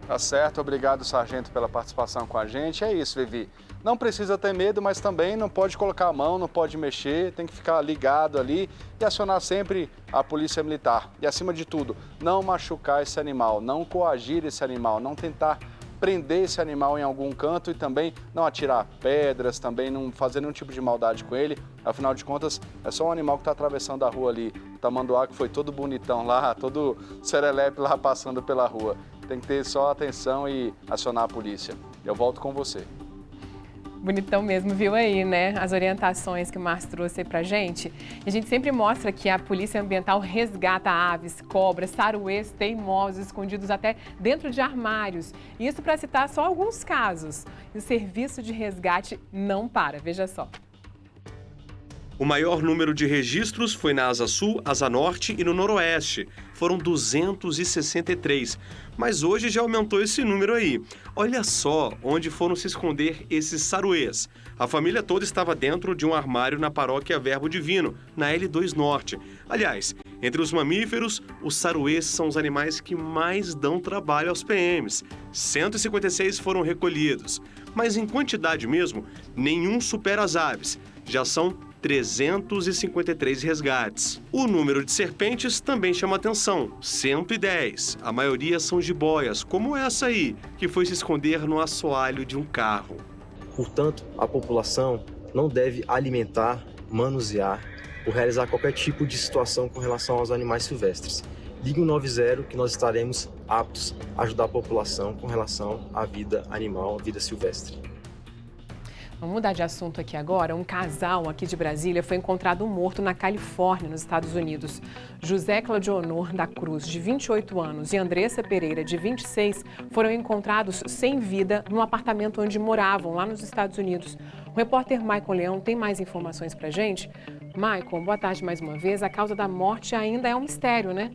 Tá certo, obrigado, sargento, pela participação com a gente. É isso, Vivi. Não precisa ter medo, mas também não pode colocar a mão, não pode mexer, tem que ficar ligado ali e acionar sempre a Polícia Militar. E, acima de tudo, não machucar esse animal, não coagir esse animal, não tentar prender esse animal em algum canto e também não atirar pedras, também não fazer nenhum tipo de maldade com ele. Afinal de contas, é só um animal que está atravessando a rua ali. O tamanduá que foi todo bonitão lá, todo serelepe lá passando pela rua. Tem que ter só atenção e acionar a polícia. Eu volto com você. Bonitão mesmo, viu aí, né? As orientações que o Márcio trouxe aí pra gente. E a gente sempre mostra que a Polícia Ambiental resgata aves, cobras, saruês teimosos escondidos até dentro de armários. Isso para citar só alguns casos. E o serviço de resgate não para, veja só. O maior número de registros foi na Asa Sul, Asa Norte e no Noroeste. Foram 263. Mas hoje já aumentou esse número aí. Olha só onde foram se esconder esses saruês. A família toda estava dentro de um armário na paróquia Verbo Divino, na L2 Norte. Aliás, entre os mamíferos, os saruês são os animais que mais dão trabalho aos PMs. 156 foram recolhidos. Mas em quantidade mesmo, nenhum supera as aves. Já são 353 resgates. O número de serpentes também chama atenção, 110. A maioria são jiboias, como essa aí, que foi se esconder no assoalho de um carro. Portanto, a população não deve alimentar, manusear ou realizar qualquer tipo de situação com relação aos animais silvestres. Ligue o 90 que nós estaremos aptos a ajudar a população com relação à vida animal, à vida silvestre. Vamos mudar de assunto aqui agora. Um casal aqui de Brasília foi encontrado morto na Califórnia, nos Estados Unidos. José Claudionor da Cruz, de 28 anos, e Andressa Pereira, de 26, foram encontrados sem vida no apartamento onde moravam, lá nos Estados Unidos. O repórter Maicon Leão tem mais informações pra gente. Maicon, boa tarde mais uma vez. A causa da morte ainda é um mistério, né?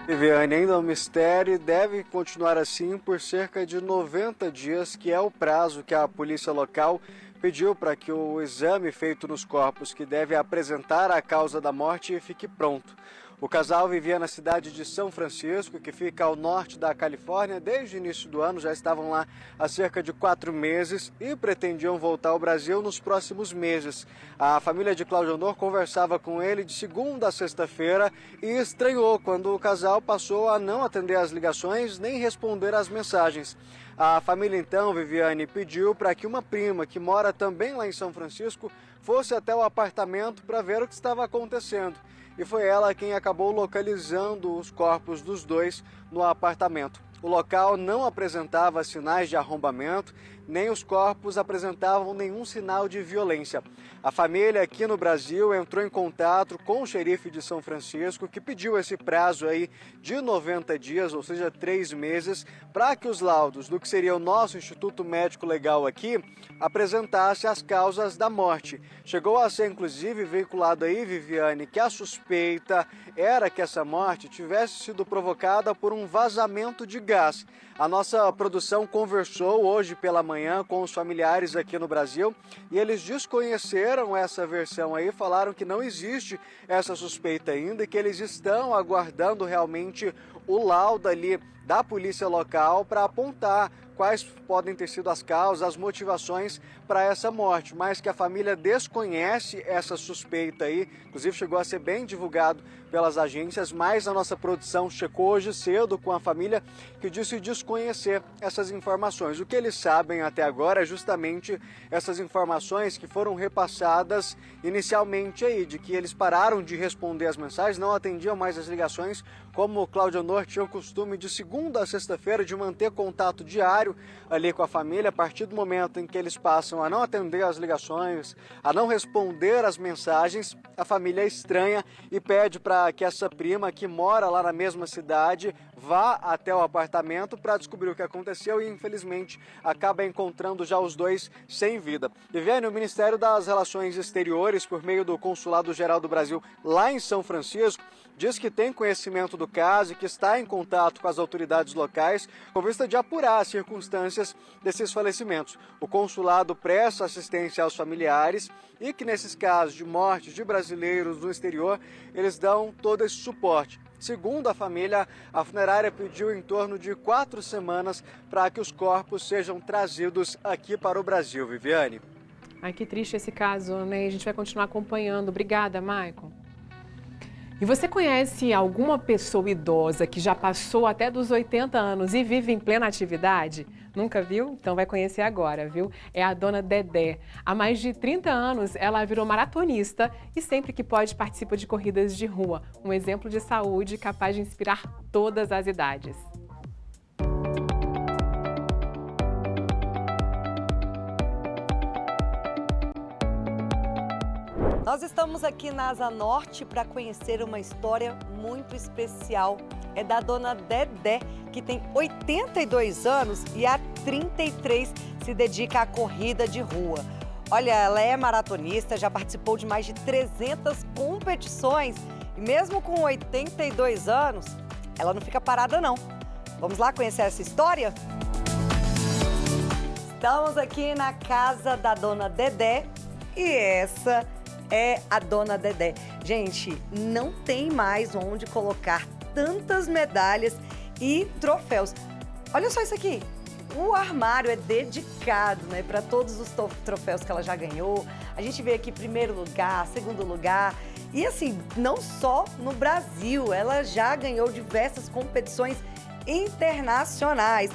Viviane, ainda é um mistério e deve continuar assim por cerca de 90 dias, que é o prazo que a polícia local pediu para que o exame feito nos corpos, que deve apresentar a causa da morte, fique pronto. O casal vivia na cidade de São Francisco, que fica ao norte da Califórnia. Desde o início do ano já estavam lá há cerca de 4 meses e pretendiam voltar ao Brasil nos próximos meses. A família de Claudionor conversava com ele de segunda a sexta-feira e estranhou quando o casal passou a não atender as ligações nem responder às mensagens. A família então, Viviane, pediu para que uma prima que mora também lá em São Francisco fosse até o apartamento para ver o que estava acontecendo. E foi ela quem acabou localizando os corpos dos dois no apartamento. O local não apresentava sinais de arrombamento, nem os corpos apresentavam nenhum sinal de violência. A família aqui no Brasil entrou em contato com o xerife de São Francisco, que pediu esse prazo aí de 90 dias, ou seja, 3 meses, para que os laudos do que seria o nosso Instituto Médico Legal aqui apresentasse as causas da morte. Chegou a ser, inclusive, veiculado aí, Viviane, que a suspeita era que essa morte tivesse sido provocada por um vazamento de gás. A nossa produção conversou hoje pela manhã com os familiares aqui no Brasil e eles desconheceram essa versão aí, falaram que não existe essa suspeita ainda e que eles estão aguardando realmente o laudo ali da polícia local para apontar quais podem ter sido as causas, as motivações para essa morte, mas que a família desconhece essa suspeita aí, inclusive chegou a ser bem divulgado pelas agências, mas a nossa produção checou hoje cedo com a família que disse desconhecer essas informações. O que eles sabem até agora é justamente essas informações que foram repassadas inicialmente aí, de que eles pararam de responder as mensagens, não atendiam mais as ligações, como o Claudionor tinha o costume de segunda a sexta-feira de manter contato diário ali com a família. A partir do momento em que eles passam a não atender as ligações, a não responder as mensagens, a família é estranha e pede para que essa prima que mora lá na mesma cidade vá até o apartamento para descobrir o que aconteceu e infelizmente acaba encontrando já os dois sem vida. Viviane, o Ministério das Relações Exteriores, por meio do Consulado Geral do Brasil lá em São Francisco, diz que tem conhecimento do caso e que está em contato com as autoridades locais com vista de apurar as circunstâncias desses falecimentos. O consulado presta assistência aos familiares e que nesses casos de mortes de brasileiros no exterior, eles dão todo esse suporte. Segundo a família, a funerária pediu em torno de 4 semanas para que os corpos sejam trazidos aqui para o Brasil. Viviane. Ai, que triste esse caso, né? A gente vai continuar acompanhando. Obrigada, Maicon. E você conhece alguma pessoa idosa que já passou até dos 80 anos e vive em plena atividade? Nunca viu? Então vai conhecer agora, viu? É a dona Dedé. Há mais de 30 anos, ela virou maratonista e sempre que pode participa de corridas de rua. Um exemplo de saúde capaz de inspirar todas as idades. Nós estamos aqui na Asa Norte para conhecer uma história muito especial. É da dona Dedé, que tem 82 anos e há 33 se dedica à corrida de rua. Olha, ela é maratonista, já participou de mais de 300 competições e mesmo com 82 anos, ela não fica parada não. Vamos lá conhecer essa história? Estamos aqui na casa da dona Dedé e essa é a dona Dedé. Gente, não tem mais onde colocar tantas medalhas e troféus. Olha só isso aqui. O armário é dedicado, né, para todos os troféus que ela já ganhou. A gente vê aqui primeiro lugar, segundo lugar. E assim, não só no Brasil, ela já ganhou diversas competições internacionais.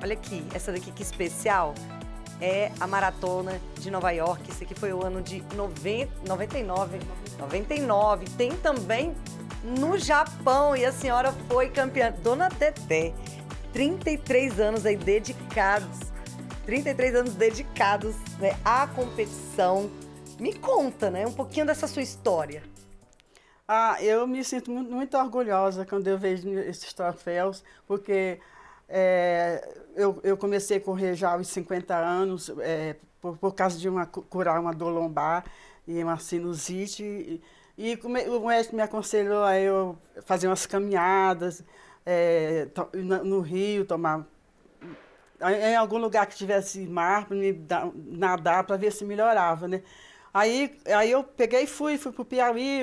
Olha aqui, essa daqui que especial é a Maratona de Nova York. Esse aqui foi o ano de 99. Tem também no Japão e a senhora foi campeã. Dona Dedé, 33 anos aí dedicados. 33 anos dedicados, né, à competição. Me conta, né, um pouquinho dessa sua história. Eu me sinto muito orgulhosa quando eu vejo esses troféus, porque eu comecei a correr já aos 50 anos, por causa de curar uma dor lombar e uma sinusite. E o médico me aconselhou a eu fazer umas caminhadas no rio, tomar em algum lugar que tivesse mar, para me nadar para ver se melhorava, né? Aí eu peguei e fui para o Piauí,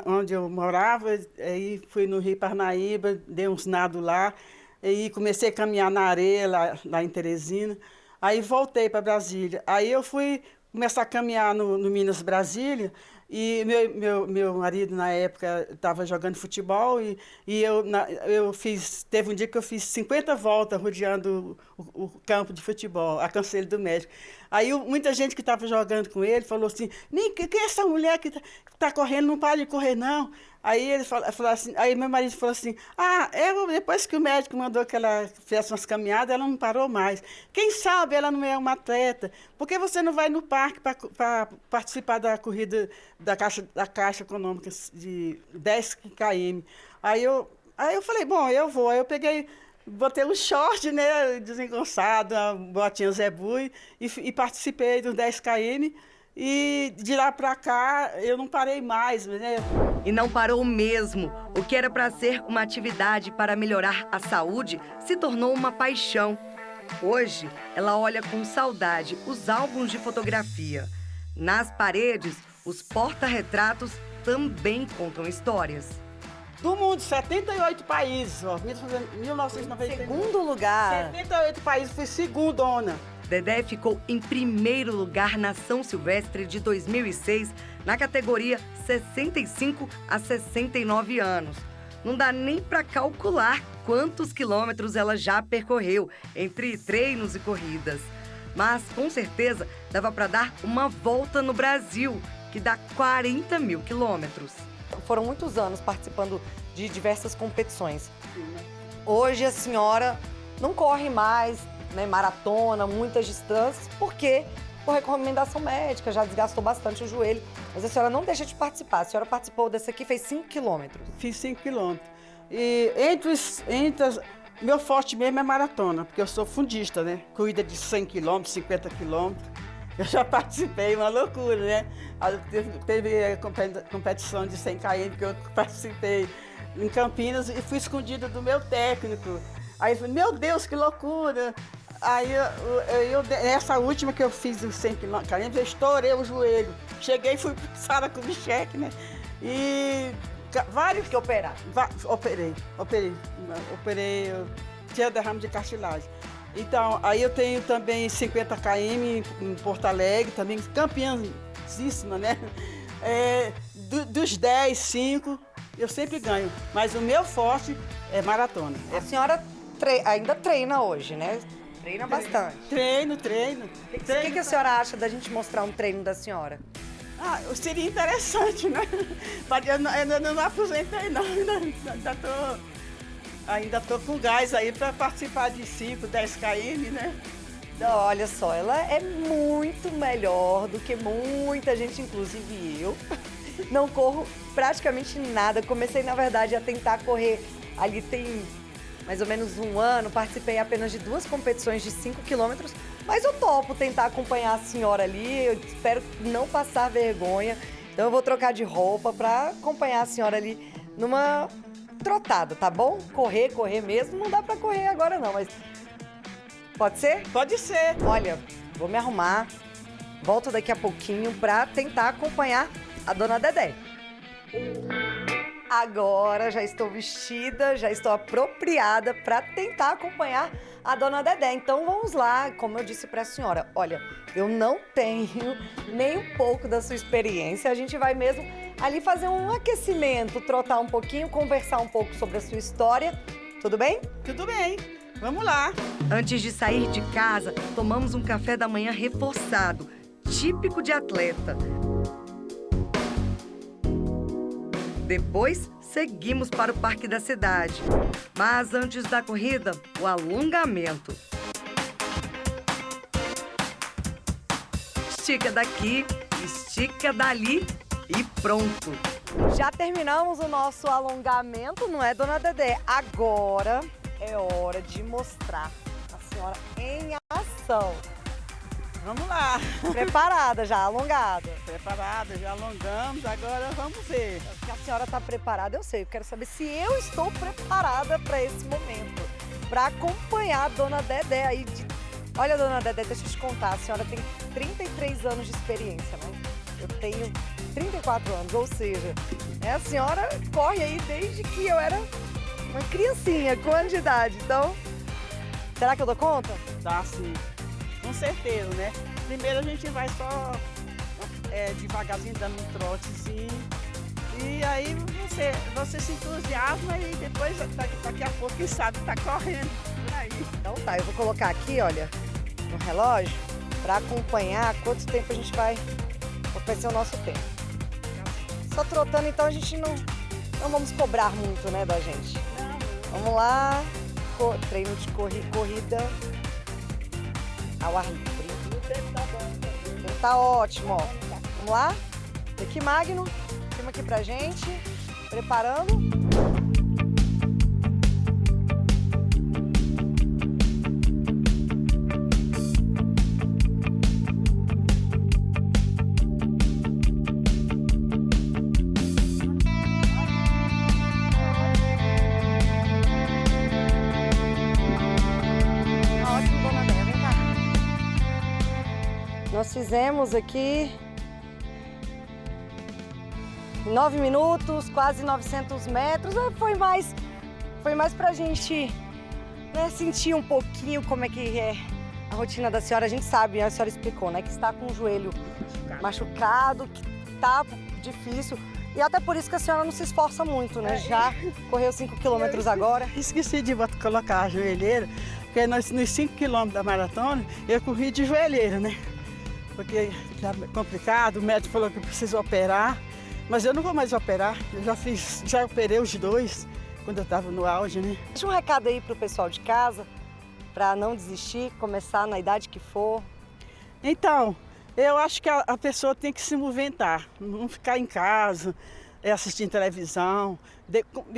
onde eu morava, aí fui no Rio Parnaíba, dei uns nados lá, e comecei a caminhar na areia, lá em Teresina. Aí voltei para Brasília. Aí eu fui começar a caminhar no Minas Brasília, e meu marido, na época, estava jogando futebol, e teve um dia que eu fiz 50 voltas rodeando o campo de futebol, a conselho do médico. Aí muita gente que estava jogando com ele falou assim, quem é essa mulher que está correndo, não para de correr não. Aí ele falou assim, aí meu marido falou assim, depois que o médico mandou que ela fizesse umas caminhadas, ela não parou mais. Quem sabe ela não é uma atleta? Por que você não vai no parque para participar da corrida da Caixa Econômica de 10 km? Aí eu falei, bom, eu vou. Aí eu peguei, botei um short, né, desengonçado, uma botinha Zé Bui, e participei dos 10 km. E de lá para cá, eu não parei mais, né? E não parou mesmo. O que era para ser uma atividade para melhorar a saúde se tornou uma paixão. Hoje, ela olha com saudade os álbuns de fotografia. Nas paredes, os porta-retratos também contam histórias. Do mundo, 78 países, ó, 1999. Segundo lugar. 78 países, fui segundona. Dedé ficou em primeiro lugar na São Silvestre de 2006, na categoria 65 a 69 anos. Não dá nem para calcular quantos quilômetros ela já percorreu entre treinos e corridas. Mas, com certeza, dava para dar uma volta no Brasil, que dá 40 mil quilômetros. Foram muitos anos participando de diversas competições. Hoje a senhora não corre mais, né, maratona, muitas distâncias, porque por recomendação médica já desgastou bastante o joelho. Mas a senhora não deixa de participar. A senhora participou dessa aqui, fez 5 quilômetros. Fiz 5 quilômetros. E meu forte mesmo é maratona, porque eu sou fundista, né? Cuida de 100 quilômetros, 50 quilômetros. Eu já participei, uma loucura, né? Teve a competição de 100 km que eu participei em Campinas e fui escondida do meu técnico. Aí eu falei, meu Deus, que loucura! Aí essa última que eu fiz os 100 km, eu estourei o joelho. Cheguei e fui para Sara Kubitschek, né? E vários que operaram. Operei, eu tinha derrame de cartilagem. Então, aí eu tenho também 50 km em Porto Alegre, também campeãzíssima, né? Dos 10, 5, eu sempre ganho. Mas o meu forte é maratona. A senhora ainda treina hoje, né? Treina bastante. Treino. O que a senhora acha da gente mostrar um treino da senhora? Seria interessante, né? Eu não aposentei, não. Ainda tô com gás aí para participar de 5, 10 km, né? Olha só, ela é muito melhor do que muita gente, inclusive eu. Não corro praticamente nada. Comecei, na verdade, a tentar correr ali tem mais ou menos um ano. Participei apenas de 2 competições de 5 quilômetros, Mas eu topo tentar acompanhar a senhora ali, eu espero não passar vergonha. Então eu vou trocar de roupa para acompanhar a senhora ali numa trotada, tá bom? Correr mesmo, não dá para correr agora não, mas pode ser? Pode ser. Olha, vou me arrumar, volto daqui a pouquinho para tentar acompanhar a dona Dedé. Agora já estou vestida, já estou apropriada para tentar acompanhar a dona Dedé. Então vamos lá, como eu disse para a senhora, olha, eu não tenho nem um pouco da sua experiência, a gente vai mesmo ali fazer um aquecimento, trotar um pouquinho, conversar um pouco sobre a sua história, tudo bem? Tudo bem, vamos lá. Antes de sair de casa, tomamos um café da manhã reforçado, típico de atleta. Depois, seguimos para o Parque da Cidade. Mas antes da corrida, o alongamento. Estica daqui, estica dali e pronto. Já terminamos o nosso alongamento, não é, dona Dedé? Agora é hora de mostrar a senhora em ação. Vamos lá. Preparada já, alongada? Preparada, já alongamos, agora vamos ver. Se a senhora está preparada, eu sei. Eu quero saber se eu estou preparada para esse momento. Para acompanhar a dona Dedé aí. Olha, dona Dedé, deixa eu te contar. A senhora tem 33 anos de experiência, né? Eu tenho 34 anos, ou seja, a senhora corre aí desde que eu era uma criancinha, com anos de idade. Então, será que eu dou conta? Dá sim. Com certeza, né? Primeiro a gente vai só devagarzinho, dando um trotezinho. E aí você se entusiasma e depois, daqui a pouco, quem sabe, tá correndo por aí. Então tá, eu vou colocar aqui, olha, no relógio, para acompanhar quanto tempo a gente vai ser o nosso tempo. Só trotando, então a gente não vamos cobrar muito, né, da gente. Vamos lá, treino de corrida ao ar livre. Tá ótimo, ó. Vamos lá? Aqui, Magno, filma aqui pra gente. Preparando. Nós fizemos aqui 9 minutos, quase 900 metros. Foi mais pra gente, né, sentir um pouquinho como é que é a rotina da senhora. A gente sabe, a senhora explicou, né, que está com o joelho machucado, que tá difícil. E até por isso que a senhora não se esforça muito, né? Já correu 5 quilômetros agora. Esqueci de colocar a joelheira, porque nos 5 quilômetros da maratona eu corri de joelheira, né? Porque tá complicado, o médico falou que eu preciso operar, mas eu não vou mais operar, eu já operei os 2 quando eu estava no auge, né? Deixa um recado aí pro pessoal de casa, para não desistir, começar na idade que for. Então, eu acho que a pessoa tem que se movimentar, não ficar em casa, assistindo televisão,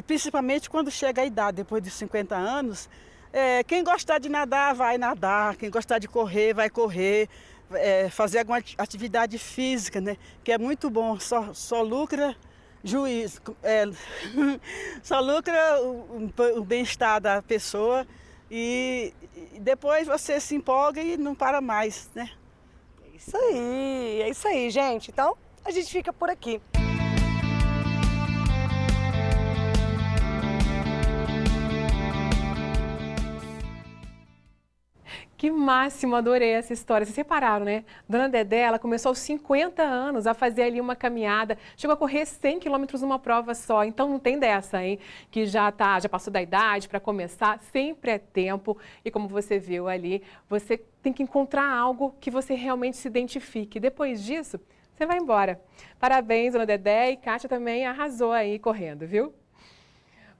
principalmente quando chega a idade, depois de 50 anos, quem gostar de nadar, vai nadar, quem gostar de correr, vai correr. Fazer alguma atividade física, né? Que é muito bom, só lucra juízo, só lucra o bem-estar da pessoa e depois você se empolga e não para mais, né? É isso aí, gente. Então, a gente fica por aqui. Que máximo, adorei essa história. Vocês repararam, né? Dona Dedé, ela começou aos 50 anos a fazer ali uma caminhada, chegou a correr 100 quilômetros numa prova só, então não tem dessa, hein? Que já passou da idade para começar, sempre é tempo. E como você viu ali, você tem que encontrar algo que você realmente se identifique. Depois disso, você vai embora. Parabéns, Dona Dedé, e Kátia também arrasou aí correndo, viu?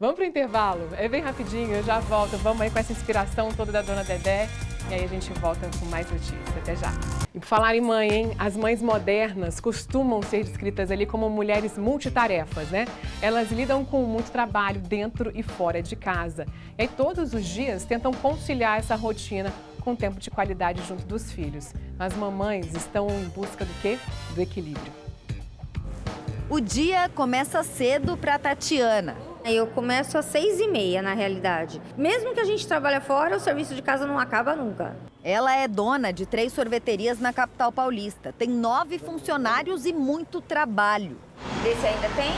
Vamos para o intervalo? É bem rapidinho, eu já volto. Vamos aí com essa inspiração toda da Dona Dedé. E aí a gente volta com mais notícias. Até já. E por falar em mãe, hein? As mães modernas costumam ser descritas ali como mulheres multitarefas, né? Elas lidam com muito trabalho dentro e fora de casa. E aí todos os dias tentam conciliar essa rotina com tempo de qualidade junto dos filhos. As mamães estão em busca do quê? Do equilíbrio. O dia começa cedo para Tatiana. Eu começo às 6h30, na realidade. Mesmo que a gente trabalhe fora, o serviço de casa não acaba nunca. Ela é dona de 3 sorveterias na capital paulista. Tem 9 funcionários e muito trabalho. Esse ainda tem?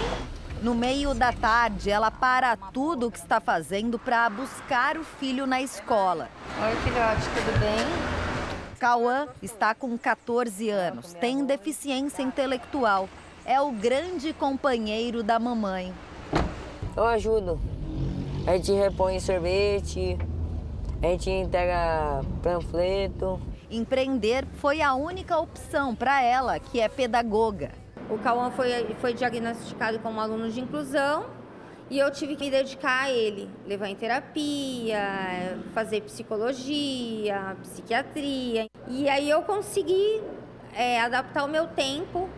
No meio da tarde, ela para tudo o que está fazendo para buscar o filho na escola. Oi, filhote, tudo bem? Cauã está com 14 anos, tem deficiência intelectual. É o grande companheiro da mamãe. Eu ajudo. A gente repõe sorvete, a gente entrega panfleto. Empreender foi a única opção para ela, que é pedagoga. O Cauã foi diagnosticado como aluno de inclusão e eu tive que me dedicar a ele. Levar em terapia, fazer psicologia, psiquiatria. E aí eu consegui adaptar o meu tempo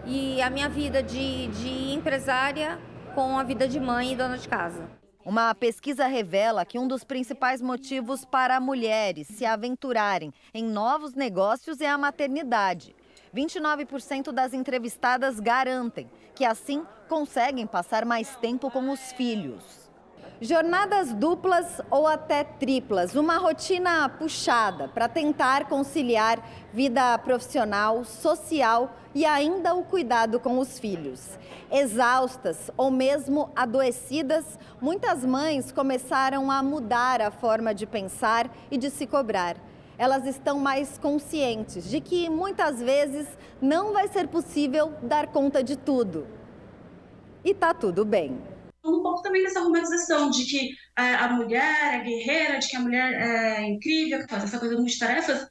e a minha vida de empresária com a vida de mãe e dona de casa. Uma pesquisa revela que um dos principais motivos para mulheres se aventurarem em novos negócios é a maternidade. 29% das entrevistadas garantem que assim conseguem passar mais tempo com os filhos. Jornadas duplas ou até triplas, uma rotina puxada para tentar conciliar vida profissional, social e ainda o cuidado com os filhos. Exaustas ou mesmo adoecidas, muitas mães começaram a mudar a forma de pensar e de se cobrar. Elas estão mais conscientes de que muitas vezes não vai ser possível dar conta de tudo. E tá tudo bem. Um pouco também dessa romantização de que a mulher é guerreira, de que a mulher é incrível, que faz essa coisa multitarefas,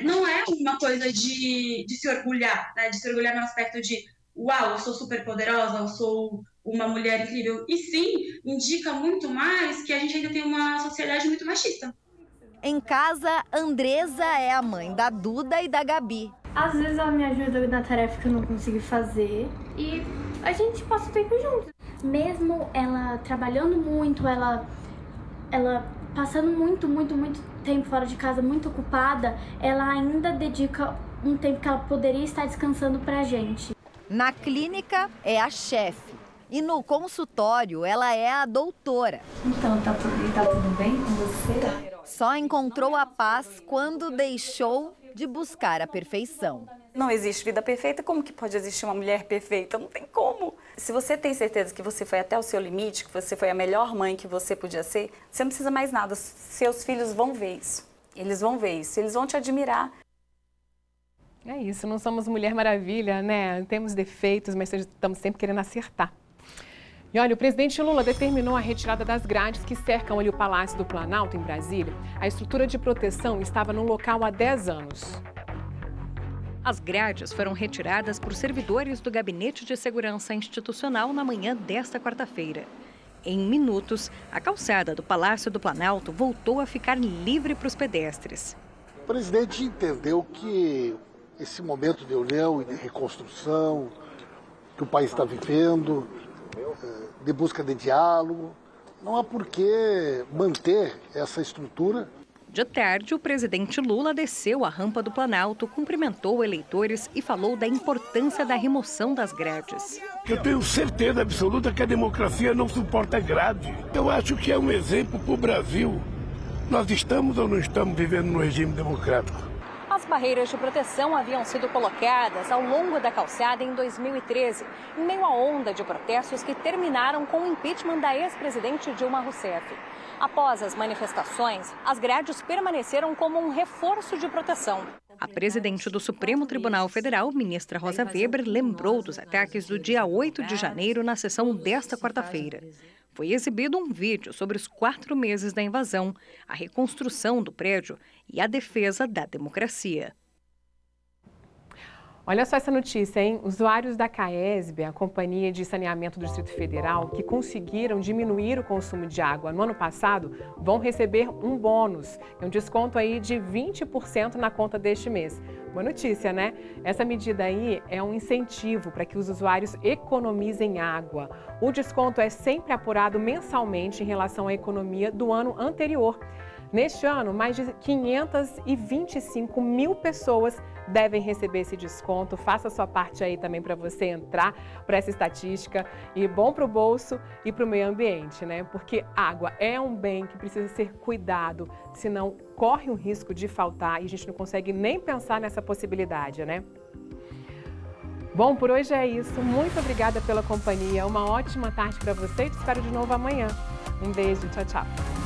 não é uma coisa de se orgulhar, né? De se orgulhar no aspecto de uau, eu sou super poderosa, eu sou uma mulher incrível. E sim, indica muito mais que a gente ainda tem uma sociedade muito machista. Em casa, Andresa é a mãe da Duda e da Gabi. Às vezes ela me ajuda na tarefa que eu não consegui fazer e a gente passa o tempo junto. Mesmo ela trabalhando muito, ela passando muito tempo fora de casa, muito ocupada, ela ainda dedica um tempo que ela poderia estar descansando pra gente. Na clínica é a chefe e no consultório ela é a doutora. Então, tá tudo bem com você? Só encontrou a paz quando deixou de buscar a perfeição. Não existe vida perfeita, como que pode existir uma mulher perfeita? Não tem como. Se você tem certeza que você foi até o seu limite, que você foi a melhor mãe que você podia ser, você não precisa mais nada. Seus filhos vão ver isso. Eles vão ver isso, eles vão te admirar. É isso, não somos Mulher Maravilha, né? Temos defeitos, mas estamos sempre querendo acertar. E olha, o presidente Lula determinou a retirada das grades que cercam ali o Palácio do Planalto, em Brasília. A estrutura de proteção estava no local há 10 anos. As grades foram retiradas por servidores do Gabinete de Segurança Institucional na manhã desta quarta-feira. Em minutos, a calçada do Palácio do Planalto voltou a ficar livre para os pedestres. O presidente entendeu que esse momento de união e de reconstrução que o país está vivendo, de busca de diálogo, não há por que manter essa estrutura. De tarde, o presidente Lula desceu a rampa do Planalto, cumprimentou eleitores e falou da importância da remoção das grades. Eu tenho certeza absoluta que a democracia não suporta grade. Eu acho que é um exemplo para o Brasil. Nós estamos ou não estamos vivendo num regime democrático? As barreiras de proteção haviam sido colocadas ao longo da calçada em 2013, em meio à onda de protestos que terminaram com o impeachment da ex-presidente Dilma Rousseff. Após as manifestações, as grades permaneceram como um reforço de proteção. A presidente do Supremo Tribunal Federal, ministra Rosa Weber, lembrou dos ataques do dia 8 de janeiro na sessão desta quarta-feira. Foi exibido um vídeo sobre os 4 meses da invasão, a reconstrução do prédio e a defesa da democracia. Olha só essa notícia, hein? Usuários da CAESB, a Companhia de Saneamento do Distrito Federal, que conseguiram diminuir o consumo de água no ano passado, vão receber um bônus, um desconto aí de 20% na conta deste mês. Boa notícia, né? Essa medida aí é um incentivo para que os usuários economizem água. O desconto é sempre apurado mensalmente em relação à economia do ano anterior. Neste ano, mais de 525 mil pessoas devem receber esse desconto. Faça a sua parte aí também para você entrar para essa estatística. E bom para o bolso e para o meio ambiente, né? Porque água é um bem que precisa ser cuidado, senão corre um risco de faltar e a gente não consegue nem pensar nessa possibilidade, né? Bom, por hoje é isso. Muito obrigada pela companhia. Uma ótima tarde para você e te espero de novo amanhã. Um beijo. Tchau, tchau.